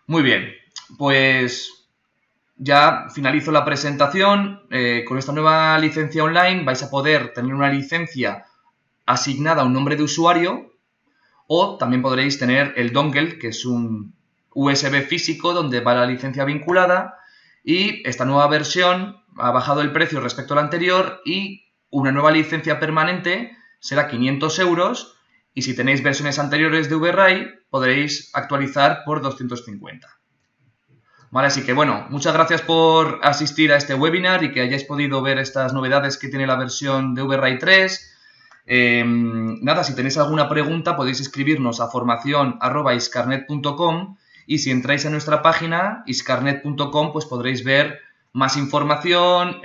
Speaker 1: Muy bien, pues ya finalizo la presentación. Con esta nueva licencia online vais a poder tener una licencia asignada a un nombre de usuario, o también podréis tener el dongle, que es un USB físico donde va la licencia vinculada, y esta nueva versión ha bajado el precio respecto a la anterior y una nueva licencia permanente será 500 €, y si tenéis versiones anteriores de VRay podréis actualizar por 250. Vale, así que bueno, muchas gracias por asistir a este webinar y que hayáis podido ver estas novedades que tiene la versión de VRay 3. Nada, si tenéis alguna pregunta podéis escribirnos a formacion@iscarnet.com, y si entráis en nuestra página iscarnet.com pues podréis ver más información,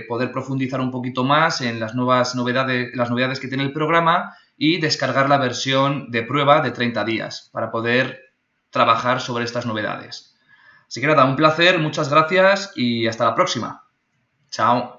Speaker 1: poder profundizar un poquito más en las novedades que tiene el programa y descargar la versión de prueba de 30 días para poder trabajar sobre estas novedades. Así que nada, un placer, muchas gracias y hasta la próxima. Chao.